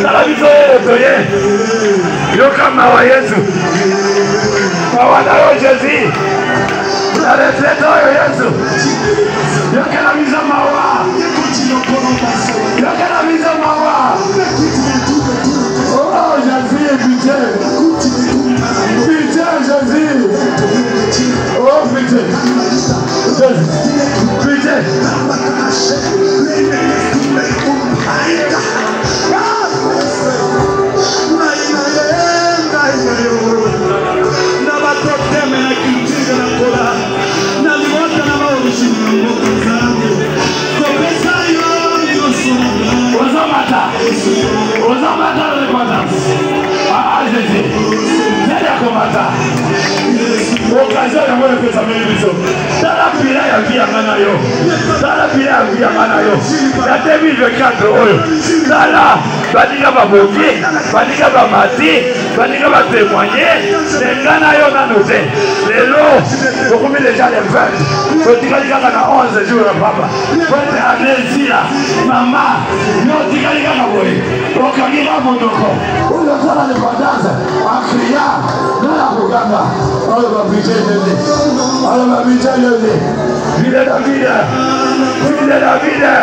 Dala bizo yotoye. Yokama wa Yesu. Mawana yo Jésus. La retraite yo Yesu. Yakana bizo mawa. Yakana bizo mawa. Oh Jésus, pitié. Pitié Jésus. Oh pitié. Pitié. Occasion ya mwana pesa melibiso. Dala pila ya via mana yo. Dala pila ya via mana yo. Ya tebi je cadre oyo. Dala badika ba boki, badika ba mati, badika ba témoigner. Ngana yo na noté. Lelo, okumi déjà les 20. Otika lika na 11 jours papa. Pote anesia, mama, yo tika lika na boy. Okangika mondoko. Oyo sala de badanza, akria, na kugamba. Oyo ba bijende. Oyo ba bijende. Vida da vida. Vida da vida.